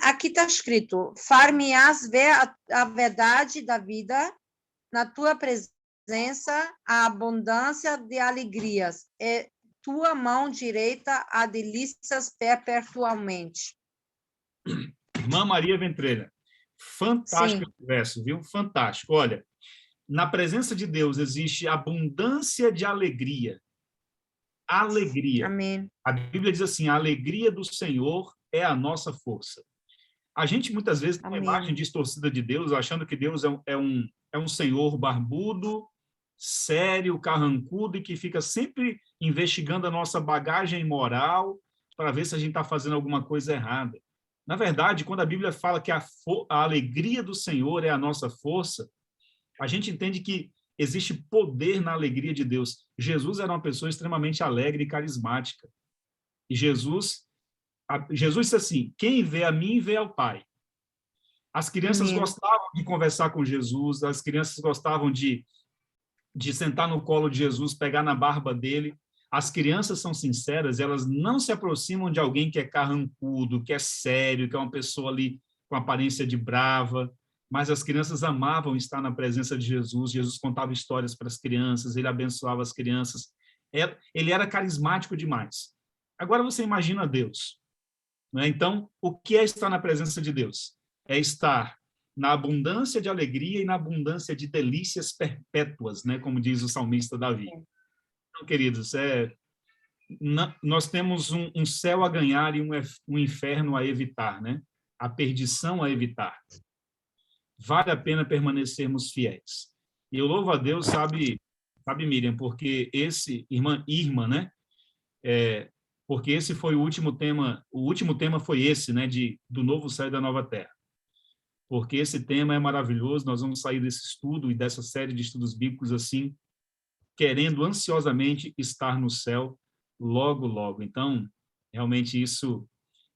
Aqui está escrito, far-me-ás ver a verdade da vida, na tua presença, a abundância de alegrias, e tua mão direita há delícias perpetuamente. Irmã Maria Ventrelha, fantástico esse verso, viu? Fantástico. Olha, na presença de Deus existe abundância de alegria. Alegria. Amém. A Bíblia diz assim, a alegria do Senhor é a nossa força. A gente muitas vezes tem uma imagem distorcida de Deus, achando que Deus é um senhor barbudo, sério, carrancudo, e que fica sempre investigando a nossa bagagem moral para ver se a gente está fazendo alguma coisa errada. Na verdade, quando a Bíblia fala que a alegria do Senhor é a nossa força, a gente entende que existe poder na alegria de Deus. Jesus era uma pessoa extremamente alegre e carismática. E Jesus disse assim, quem vê a mim, vê ao Pai. As crianças gostavam de conversar com Jesus, as crianças gostavam de sentar no colo de Jesus, pegar na barba dele. As crianças são sinceras, elas não se aproximam de alguém que é carrancudo, que é sério, que é uma pessoa ali com aparência de brava, mas as crianças amavam estar na presença de Jesus. Jesus contava histórias para as crianças, ele abençoava as crianças. Ele era carismático demais. Agora você imagina Deus, né? Então, o que é estar na presença de Deus? É estar na abundância de alegria e na abundância de delícias perpétuas, né? Como diz o salmista Davi. Então, queridos, nós temos um céu a ganhar e um inferno a evitar, né? A perdição a evitar. Vale a pena permanecermos fiéis. E eu louvo a Deus, sabe, Miriam, porque irmã, né? Porque esse foi o último tema foi esse, né? Do novo céu e da nova terra. Porque esse tema é maravilhoso, nós vamos sair desse estudo e dessa série de estudos bíblicos assim, querendo ansiosamente estar no céu logo, logo. Então, realmente isso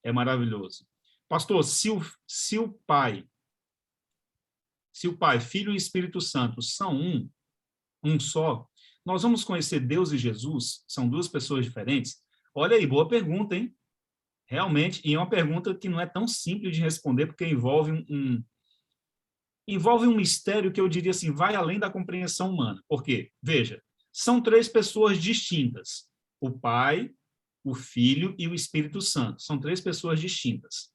é maravilhoso. Pastor, se o Pai, Filho e Espírito Santo são um só, nós vamos conhecer Deus e Jesus? São duas pessoas diferentes? Olha aí, boa pergunta, hein? Realmente, e é uma pergunta que não é tão simples de responder, porque envolve um mistério que eu diria assim, vai além da compreensão humana. Por quê? Veja, são três pessoas distintas. O Pai, o Filho e o Espírito Santo. São três pessoas distintas.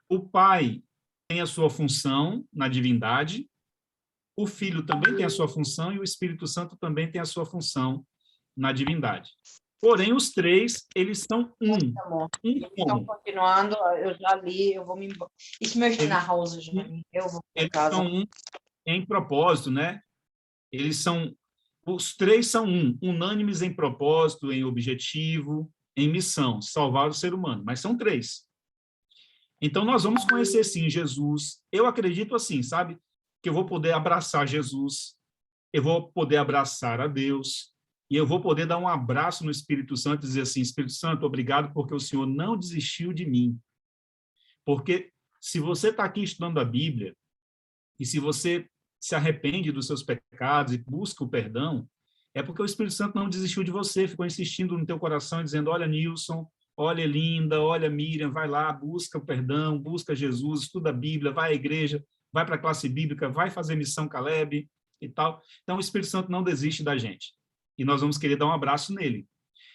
O Pai tem a sua função na divindade, o Filho também tem a sua função e o Espírito Santo também tem a sua função na divindade. Porém, os três, eles são um. Então, continuando, eu já li, eu vou me embora. Ich möchte nach Hause, eu vou para casa. Eles são um em propósito, né? Os três são unânimes em propósito, em objetivo, em missão, salvar o ser humano, mas são três. Então, nós vamos conhecer, sim, Jesus. Eu acredito assim, sabe? Que eu vou poder abraçar Jesus, eu vou poder abraçar a Deus, e eu vou poder dar um abraço no Espírito Santo e dizer assim, Espírito Santo, obrigado porque o Senhor não desistiu de mim. Porque se você está aqui estudando a Bíblia, e se você se arrepende dos seus pecados e busca o perdão, é porque o Espírito Santo não desistiu de você, ficou insistindo no teu coração e dizendo, olha, Nilson, olha, Linda, olha, Miriam, vai lá, busca o perdão, busca Jesus, estuda a Bíblia, vai à igreja, vai para a classe bíblica, vai fazer missão Caleb e tal. Então, o Espírito Santo não desiste da gente. E nós vamos querer dar um abraço nele.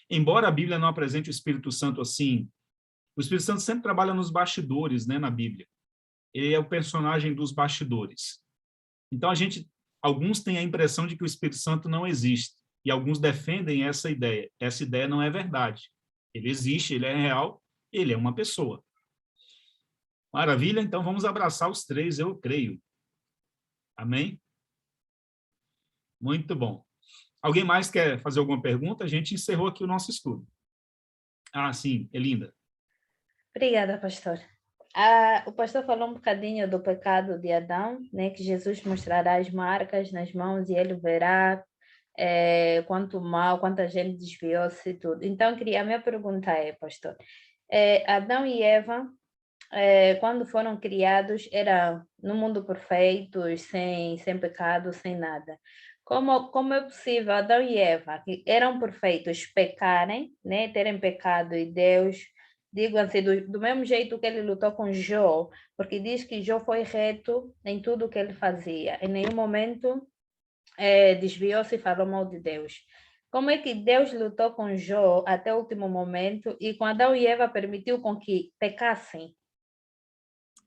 Embora a Bíblia não apresente o Espírito Santo assim, o Espírito Santo sempre trabalha nos bastidores, né, na Bíblia. Ele é o personagem dos bastidores. Então, alguns têm a impressão de que o Espírito Santo não existe. e alguns defendem essa ideia. Essa ideia não é verdade. Ele existe, ele é real, ele é uma pessoa. Maravilha? Então vamos abraçar os três, eu creio. Amém? Muito bom. Alguém mais quer fazer alguma pergunta? A gente encerrou aqui o nosso estudo. Ah, sim, Elinda. Obrigada, pastor. O pastor falou um bocadinho do pecado de Adão, né, que Jesus mostrará as marcas nas mãos e ele verá quanto mal, quanta gente desviou-se e tudo. Então, a minha pergunta é, pastor, Adão e Eva, quando foram criados, era no mundo perfeito, sem pecado, sem nada. Como é possível Adão e Eva, que eram perfeitos, pecarem, né, terem pecado e Deus, digo assim, do mesmo jeito que ele lutou com Jó, porque diz que Jó foi reto em tudo o que ele fazia, em nenhum momento desviou-se e falou mal de Deus. Como é que Deus lutou com Jó até o último momento e com Adão e Eva permitiu com que pecassem?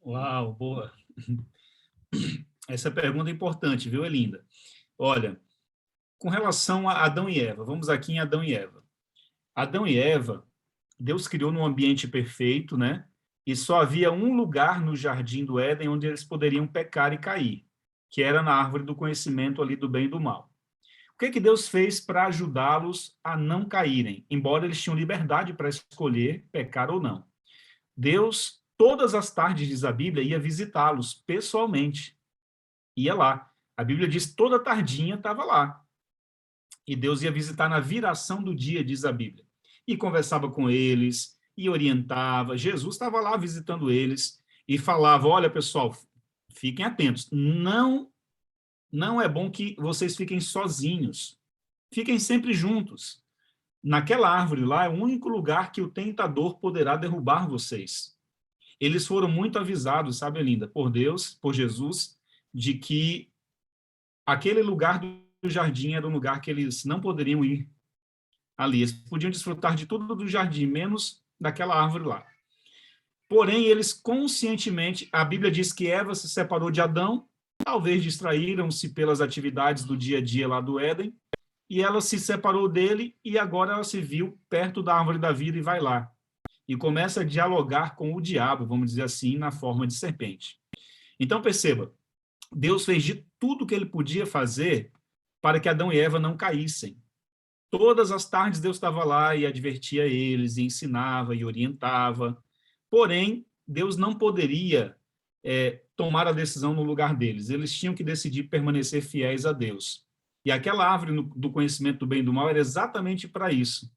Uau, boa. Essa pergunta é importante, viu, Elinda? Olha, com relação a Adão e Eva, vamos aqui em Adão e Eva. Adão e Eva, Deus criou num ambiente perfeito, né? E só havia um lugar no jardim do Éden onde eles poderiam pecar e cair, que era na árvore do conhecimento ali do bem e do mal. O que Deus fez para ajudá-los a não caírem, embora eles tinham liberdade para escolher pecar ou não? Deus, todas as tardes, diz a Bíblia, ia visitá-los pessoalmente. Ia lá. A Bíblia diz toda tardinha estava lá. E Deus ia visitar na viração do dia, diz a Bíblia. E conversava com eles, e orientava. Jesus estava lá visitando eles e falava, olha, pessoal, fiquem atentos. Não é bom que vocês fiquem sozinhos. Fiquem sempre juntos. Naquela árvore lá é o único lugar que o tentador poderá derrubar vocês. Eles foram muito avisados, sabe, Elinda, por Deus, por Jesus, de que aquele lugar do jardim era um lugar que eles não poderiam ir ali. Eles podiam desfrutar de tudo do jardim, menos daquela árvore lá. Porém, eles conscientemente, a Bíblia diz que Eva se separou de Adão, talvez distraíram-se pelas atividades do dia a dia lá do Éden, e ela se separou dele, e agora ela se viu perto da árvore da vida e vai lá. E começa a dialogar com o diabo, vamos dizer assim, na forma de serpente. Então, perceba, Deus fez de tudo que ele podia fazer para que Adão e Eva não caíssem. Todas as tardes Deus estava lá e advertia eles, e ensinava e orientava. Porém, Deus não poderia tomar a decisão no lugar deles. Eles tinham que decidir permanecer fiéis a Deus. E aquela árvore do conhecimento do bem e do mal era exatamente para isso.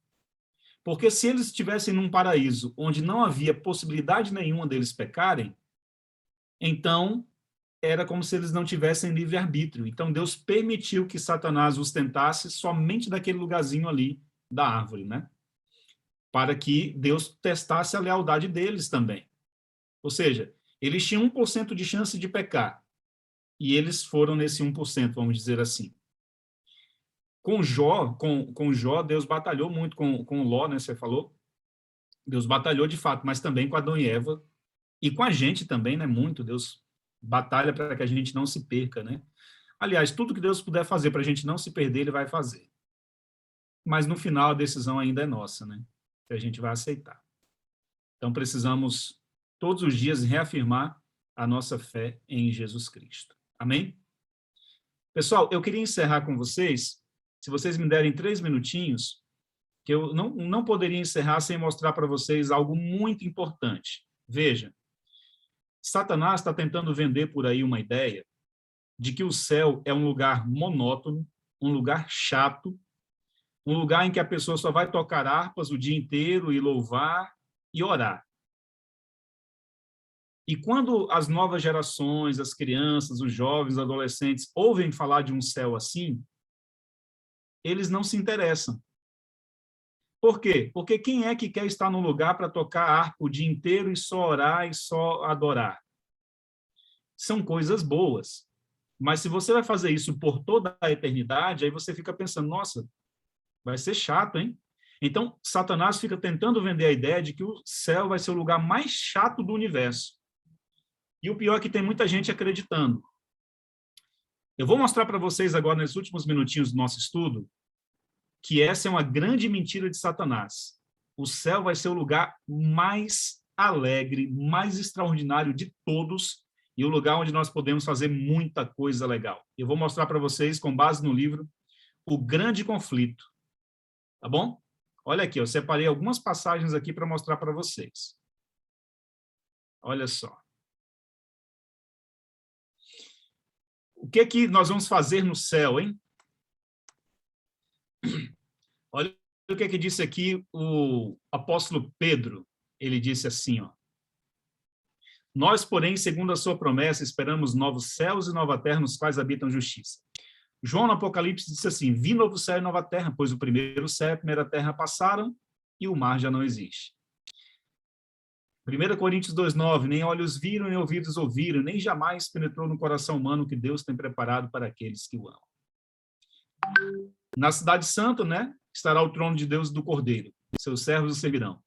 Porque se eles estivessem num paraíso onde não havia possibilidade nenhuma deles pecarem, então era como se eles não tivessem livre-arbítrio. Então Deus permitiu que Satanás os tentasse somente daquele lugarzinho ali da árvore, né? Para que Deus testasse a lealdade deles também. Ou seja, eles tinham 1% de chance de pecar. E eles foram nesse 1%, vamos dizer assim. Com Jó, Deus batalhou muito com Ló, né? Você falou? Deus batalhou de fato, mas também com Adão e Eva. E com a gente também, né? Muito. Deus batalha para que a gente não se perca, né? Aliás, tudo que Deus puder fazer para a gente não se perder, Ele vai fazer. Mas no final a decisão ainda é nossa, né? Que a gente vai aceitar. Então precisamos todos os dias reafirmar a nossa fé em Jesus Cristo. Amém? Pessoal, eu queria encerrar com vocês, se vocês me derem 3 minutinhos, que eu não poderia encerrar sem mostrar para vocês algo muito importante. Veja, Satanás está tentando vender por aí uma ideia de que o céu é um lugar monótono, um lugar chato, um lugar em que a pessoa só vai tocar harpas o dia inteiro e louvar e orar. E quando as novas gerações, as crianças, os jovens, os adolescentes ouvem falar de um céu assim, eles não se interessam. Por quê? Porque quem é que quer estar num lugar para tocar harpa o dia inteiro e só orar e só adorar? São coisas boas. Mas se você vai fazer isso por toda a eternidade, aí você fica pensando, nossa, vai ser chato, hein? Então, Satanás fica tentando vender a ideia de que o céu vai ser o lugar mais chato do universo. E o pior é que tem muita gente acreditando. Eu vou mostrar para vocês agora, nos últimos minutinhos do nosso estudo, que essa é uma grande mentira de Satanás. O céu vai ser o lugar mais alegre, mais extraordinário de todos, e o lugar onde nós podemos fazer muita coisa legal. Eu vou mostrar para vocês, com base no livro, O Grande Conflito. Tá bom? Olha aqui, eu separei algumas passagens aqui para mostrar para vocês. Olha só. O que que nós vamos fazer no céu, hein? Olha o que disse aqui o apóstolo Pedro. Ele disse assim, ó: nós, porém, segundo a sua promessa, esperamos novos céus e nova terra nos quais habitam justiça. João, no Apocalipse, disse assim: vi novo céu e nova terra, pois o primeiro céu e a primeira terra passaram e o mar já não existe. 1 Coríntios 2,9, nem olhos viram, nem ouvidos ouviram, nem jamais penetrou no coração humano o que Deus tem preparado para aqueles que o amam. Na cidade santa, né, estará o trono de Deus e do Cordeiro. Seus servos o servirão.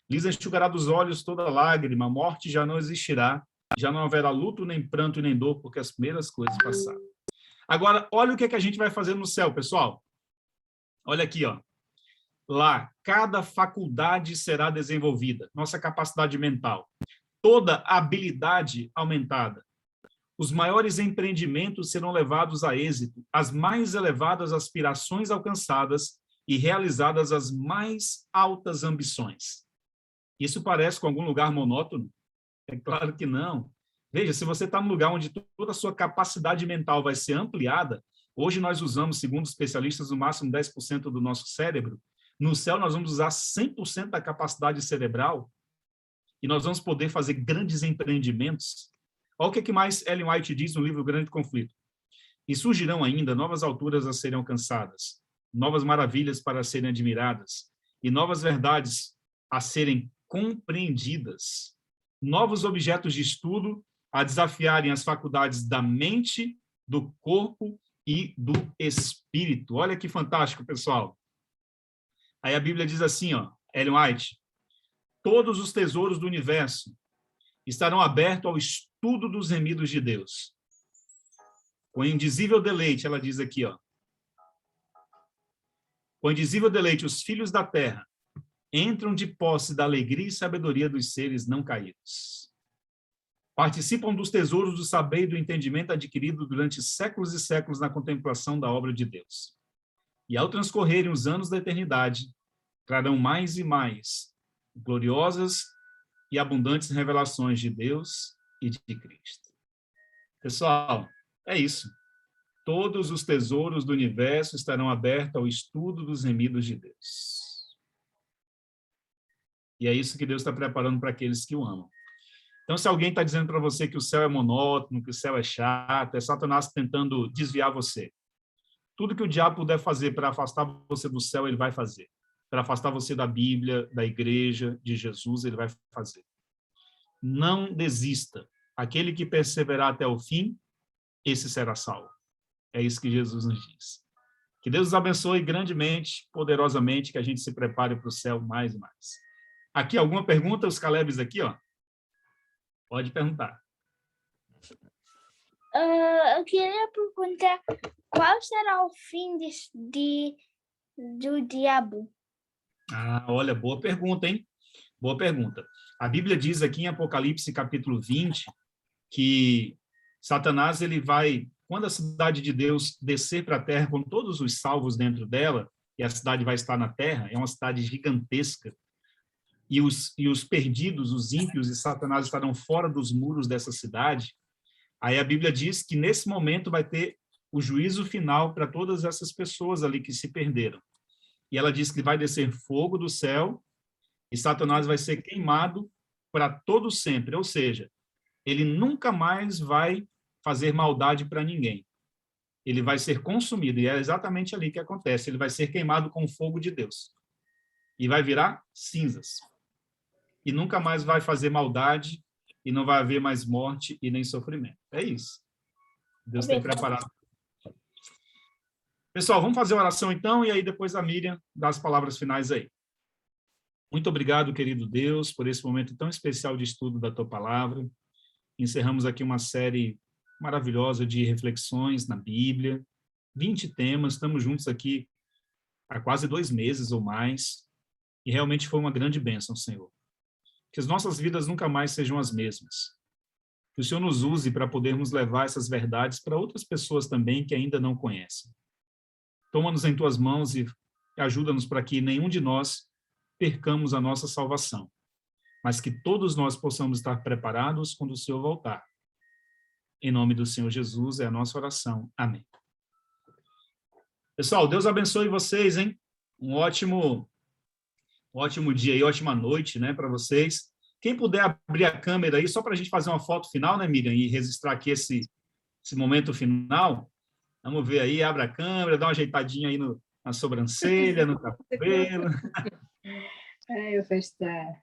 Lhes enxugará dos olhos toda lágrima, a morte já não existirá, já não haverá luto, nem pranto, nem dor, porque as primeiras coisas passaram. Agora, olha o que a gente vai fazer no céu, pessoal. Olha aqui, ó. Lá, cada faculdade será desenvolvida, nossa capacidade mental, toda habilidade aumentada. Os maiores empreendimentos serão levados a êxito, as mais elevadas aspirações alcançadas e realizadas as mais altas ambições. Isso parece com algum lugar monótono? É claro que não. Veja, se você está num lugar onde toda a sua capacidade mental vai ser ampliada, hoje nós usamos, segundo especialistas, no máximo 10% do nosso cérebro. No céu, nós vamos usar 100% da capacidade cerebral e nós vamos poder fazer grandes empreendimentos. Olha o que mais Ellen White diz no livro O Grande Conflito. E surgirão ainda novas alturas a serem alcançadas, novas maravilhas para serem admiradas e novas verdades a serem compreendidas, novos objetos de estudo a desafiarem as faculdades da mente, do corpo e do espírito. Olha que fantástico, pessoal. Aí a Bíblia diz assim, ó, Ellen White: todos os tesouros do universo estarão abertos ao estudo dos remidos de Deus. Com indizível deleite, ela diz aqui, ó. Com indizível deleite, os filhos da terra entram de posse da alegria e sabedoria dos seres não caídos. Participam dos tesouros do saber e do entendimento adquirido durante séculos e séculos na contemplação da obra de Deus. E ao transcorrerem os anos da eternidade, trarão mais e mais gloriosas e abundantes revelações de Deus e de Cristo. Pessoal, é isso. Todos os tesouros do universo estarão abertos ao estudo dos remidos de Deus. E é isso que Deus está preparando para aqueles que o amam. Então, se alguém está dizendo para você que o céu é monótono, que o céu é chato, é Satanás tentando desviar você. Tudo que o diabo puder fazer para afastar você do céu, ele vai fazer. Para afastar você da Bíblia, da igreja, de Jesus, ele vai fazer. Não desista. Aquele que perseverar até o fim, esse será salvo. É isso que Jesus nos diz. Que Deus nos abençoe grandemente, poderosamente, que a gente se prepare para o céu mais e mais. Aqui, alguma pergunta? Os Calebes aqui, ó. Pode perguntar. Eu queria perguntar qual será o fim do diabo? Ah, olha, boa pergunta, hein? Boa pergunta. A Bíblia diz aqui em Apocalipse, capítulo 20, que Satanás, ele vai, quando a cidade de Deus descer para a terra, com todos os salvos dentro dela, e a cidade vai estar na terra, é uma cidade gigantesca, e os perdidos, os ímpios e Satanás estarão fora dos muros dessa cidade, aí a Bíblia diz que nesse momento vai ter o juízo final para todas essas pessoas ali que se perderam. E ela diz que vai descer fogo do céu e Satanás vai ser queimado para todo sempre, ou seja, ele nunca mais vai fazer maldade para ninguém. Ele vai ser consumido, e é exatamente ali que acontece, ele vai ser queimado com o fogo de Deus. E vai virar cinzas. E nunca mais vai fazer maldade, e não vai haver mais morte e nem sofrimento. É isso. Deus tem preparado. Pessoal, vamos fazer a oração então, e aí depois a Miriam dá as palavras finais aí. Muito obrigado, querido Deus, por esse momento tão especial de estudo da Tua Palavra. Encerramos aqui uma série maravilhosa de reflexões na Bíblia, 20 temas, estamos juntos aqui há quase 2 meses ou mais, e realmente foi uma grande bênção, Senhor. Que as nossas vidas nunca mais sejam as mesmas. Que o Senhor nos use para podermos levar essas verdades para outras pessoas também que ainda não conhecem. Toma-nos em tuas mãos e ajuda-nos para que nenhum de nós percamos a nossa salvação, mas que todos nós possamos estar preparados quando o Senhor voltar. Em nome do Senhor Jesus é a nossa oração. Amém. Pessoal, Deus abençoe vocês, hein? Um ótimo dia e ótima noite, né, para vocês. Quem puder abrir a câmera aí, só para a gente fazer uma foto final, né, Miriam, e registrar aqui esse momento final. Vamos ver aí, abre a câmera, dá uma ajeitadinha aí na sobrancelha, no cabelo. Eu vou estar.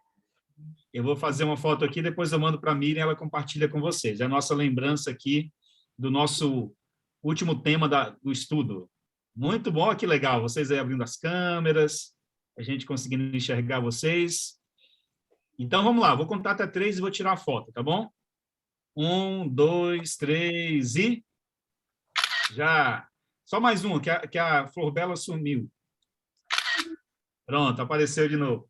Eu vou fazer uma foto aqui, depois eu mando para a Miriam, ela compartilha com vocês. É a nossa lembrança aqui do nosso último tema do estudo. Muito bom, que legal. Vocês aí abrindo as câmeras, a gente conseguindo enxergar vocês. Então, vamos lá. Vou contar até 3 e vou tirar a foto, tá bom? 1, 2, 3 e... Já. Só mais um, que a Flor Bela sumiu. Pronto, apareceu de novo.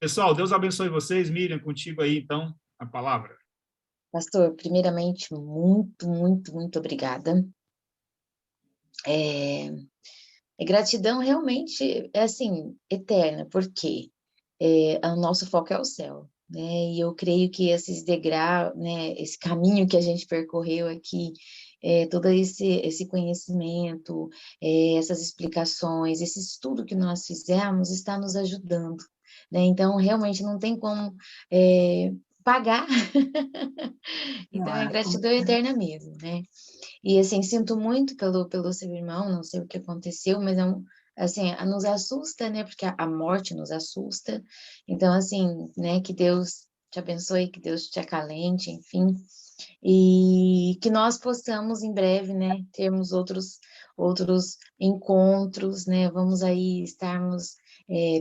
Pessoal, Deus abençoe vocês. Miriam, contigo aí, então, a palavra. Pastor, primeiramente, muito, muito, muito obrigada. Gratidão realmente é assim, eterna, porque o nosso foco é o céu, né? E eu creio que esses degraus, né, esse caminho que a gente percorreu aqui, todo esse conhecimento, essas explicações, esse estudo que nós fizemos está nos ajudando, né? Então, realmente não tem como pagar. Então, é gratidão eterna mesmo, né? E, assim, sinto muito pelo seu irmão, não sei o que aconteceu, mas assim, nos assusta, né? Porque a morte nos assusta. Então, assim, né? Que Deus te abençoe, que Deus te acalente, enfim. E que nós possamos, em breve, né? Termos outros encontros, né? Vamos aí estarmos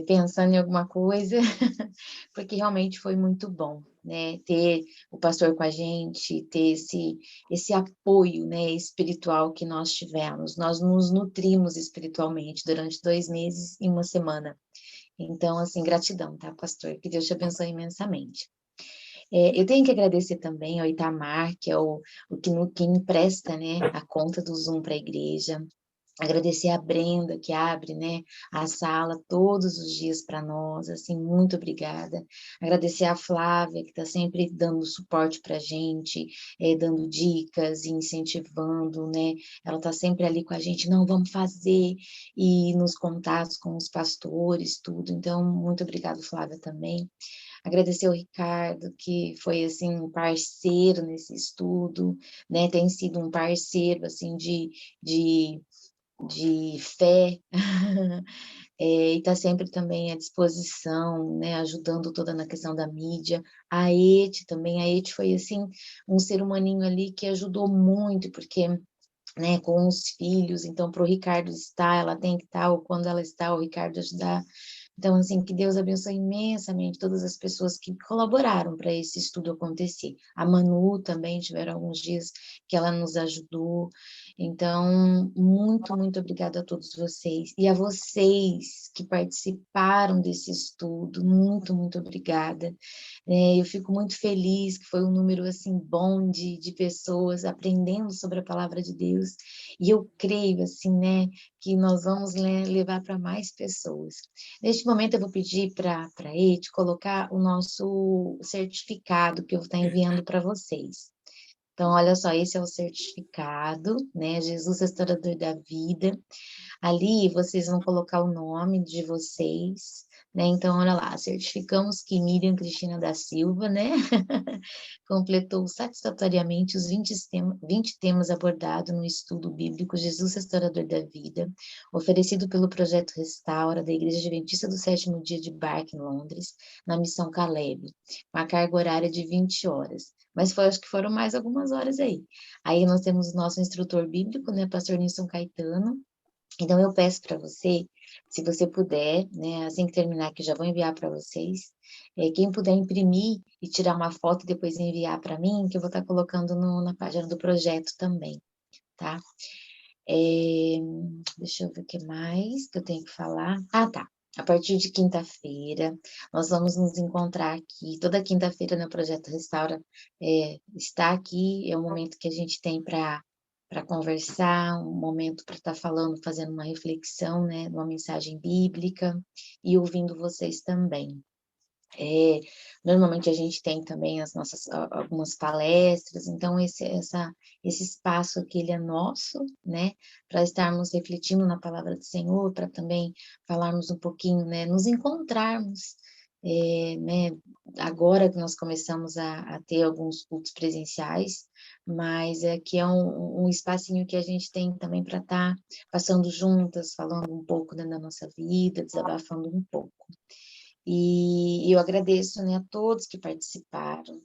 pensando em alguma coisa, porque realmente foi muito bom, né? Ter o pastor com a gente, ter esse apoio, né, espiritual que nós tivemos. Nós nos nutrimos espiritualmente durante 2 meses e 1 semana. Então, assim, gratidão, tá, pastor? Que Deus te abençoe imensamente. Eu tenho que agradecer também ao Itamar, que é o que empresta, né, a conta do Zoom para a igreja. Agradecer a Brenda, que abre, né, a sala todos os dias para nós, assim, muito obrigada. Agradecer a Flávia, que está sempre dando suporte para a gente, dando dicas e incentivando, né? Ela está sempre ali com a gente, não, vamos fazer, e nos contatos com os pastores, tudo. Então, muito obrigada, Flávia, também. Agradecer ao Ricardo, que foi, assim, um parceiro nesse estudo, né? Tem sido um parceiro, assim, de fé, e está sempre também à disposição, né, ajudando toda na questão da mídia. A Eti também, a Eti foi, assim, um ser humaninho ali que ajudou muito, porque, né, com os filhos, então, para o Ricardo estar, ela tem que estar, ou quando ela está, o Ricardo ajudar. Então, assim, que Deus abençoe imensamente todas as pessoas que colaboraram para esse estudo acontecer. A Manu também, tiveram alguns dias que ela nos ajudou. Então, muito, muito obrigada a todos vocês. E a vocês que participaram desse estudo, muito, muito obrigada. Eu fico muito feliz que foi um número, assim, bom de pessoas aprendendo sobre a palavra de Deus. E eu creio, assim, né, que nós vamos levar para mais pessoas. Neste momento, eu vou pedir para a Eti colocar o nosso certificado que eu vou estar enviando para vocês. Então, olha só, esse é o certificado, né? Jesus, restaurador da vida. Ali, vocês vão colocar o nome de vocês, né? Então, olha lá, certificamos que Miriam Cristina da Silva, né? Completou satisfatoriamente os 20 temas abordados no estudo bíblico Jesus, restaurador da vida, oferecido pelo Projeto Restaura, da Igreja Adventista do Sétimo Dia de Bark, em Londres, na Missão Caleb, com a carga horária de 20 horas. Mas acho que foram mais algumas horas aí. Aí nós temos o nosso instrutor bíblico, né, pastor Nilson Caetano. Então, eu peço para você, se você puder, né, assim que terminar, que eu já vou enviar para vocês, quem puder imprimir e tirar uma foto e depois enviar para mim, que eu vou estar colocando na página do projeto também, tá? Deixa eu ver o que mais que eu tenho que falar. Ah, tá. A partir de quinta-feira, nós vamos nos encontrar aqui. Toda quinta-feira no Projeto Restaura está aqui. É o momento que a gente tem para conversar, um momento para estar falando, fazendo uma reflexão, né, uma mensagem bíblica e ouvindo vocês também. Normalmente a gente tem também as nossas algumas palestras, então esse espaço aqui ele é nosso, né, para estarmos refletindo na palavra do Senhor, para também falarmos um pouquinho, né, nos encontrarmos, né, agora que nós começamos a ter alguns cultos presenciais, mas aqui é um espacinho que a gente tem também para estar passando juntas, falando um pouco, né, da nossa vida, desabafando um pouco. E eu agradeço, né, a todos que participaram,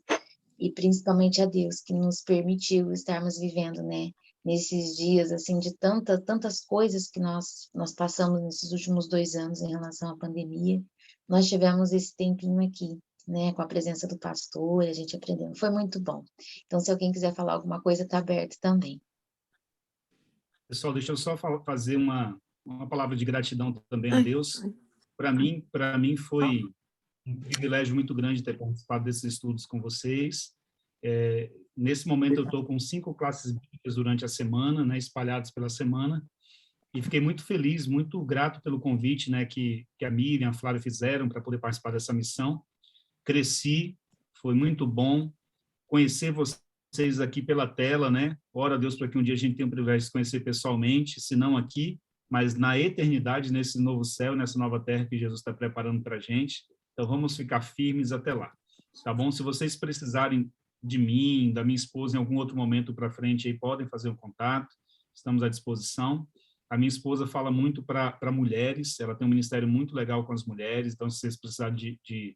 e principalmente a Deus, que nos permitiu estarmos vivendo, né, nesses dias, assim, de tantas coisas que nós passamos nesses últimos 2 anos em relação à pandemia. Nós tivemos esse tempinho aqui, né, com a presença do pastor, a gente aprendendo. Foi muito bom. Então, se alguém quiser falar alguma coisa, está aberto também. Pessoal, deixa eu só fazer uma palavra de gratidão também a Deus. Para mim foi um privilégio muito grande ter participado desses estudos com vocês. Nesse momento eu estou com 5 classes bíblicas durante a semana, né, espalhadas pela semana, e fiquei muito feliz, muito grato pelo convite, né, que a Miriam, a Flávia fizeram para poder participar dessa missão. Cresci, foi muito bom conhecer vocês aqui pela tela, né? Ora a Deus para que um dia a gente tenha o privilégio de se conhecer pessoalmente, se não aqui, mas na eternidade, nesse novo céu, nessa nova terra que Jesus está preparando para a gente. Então, vamos ficar firmes até lá, tá bom? Se vocês precisarem de mim, da minha esposa, em algum outro momento para frente, aí podem fazer um contato, estamos à disposição. A minha esposa fala muito para mulheres, ela tem um ministério muito legal com as mulheres, então, se vocês precisarem de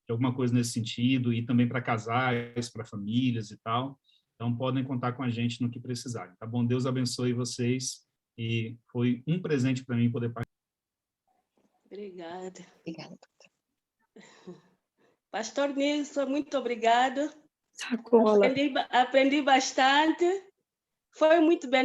alguma coisa nesse sentido, e também para casais, para famílias e tal, então podem contar com a gente no que precisarem, tá bom? Deus abençoe vocês. E foi um presente para mim poder participar. Obrigada. Obrigada. Pastor Nilson, muito obrigado. Sacola. Aprendi bastante. Foi muito bem.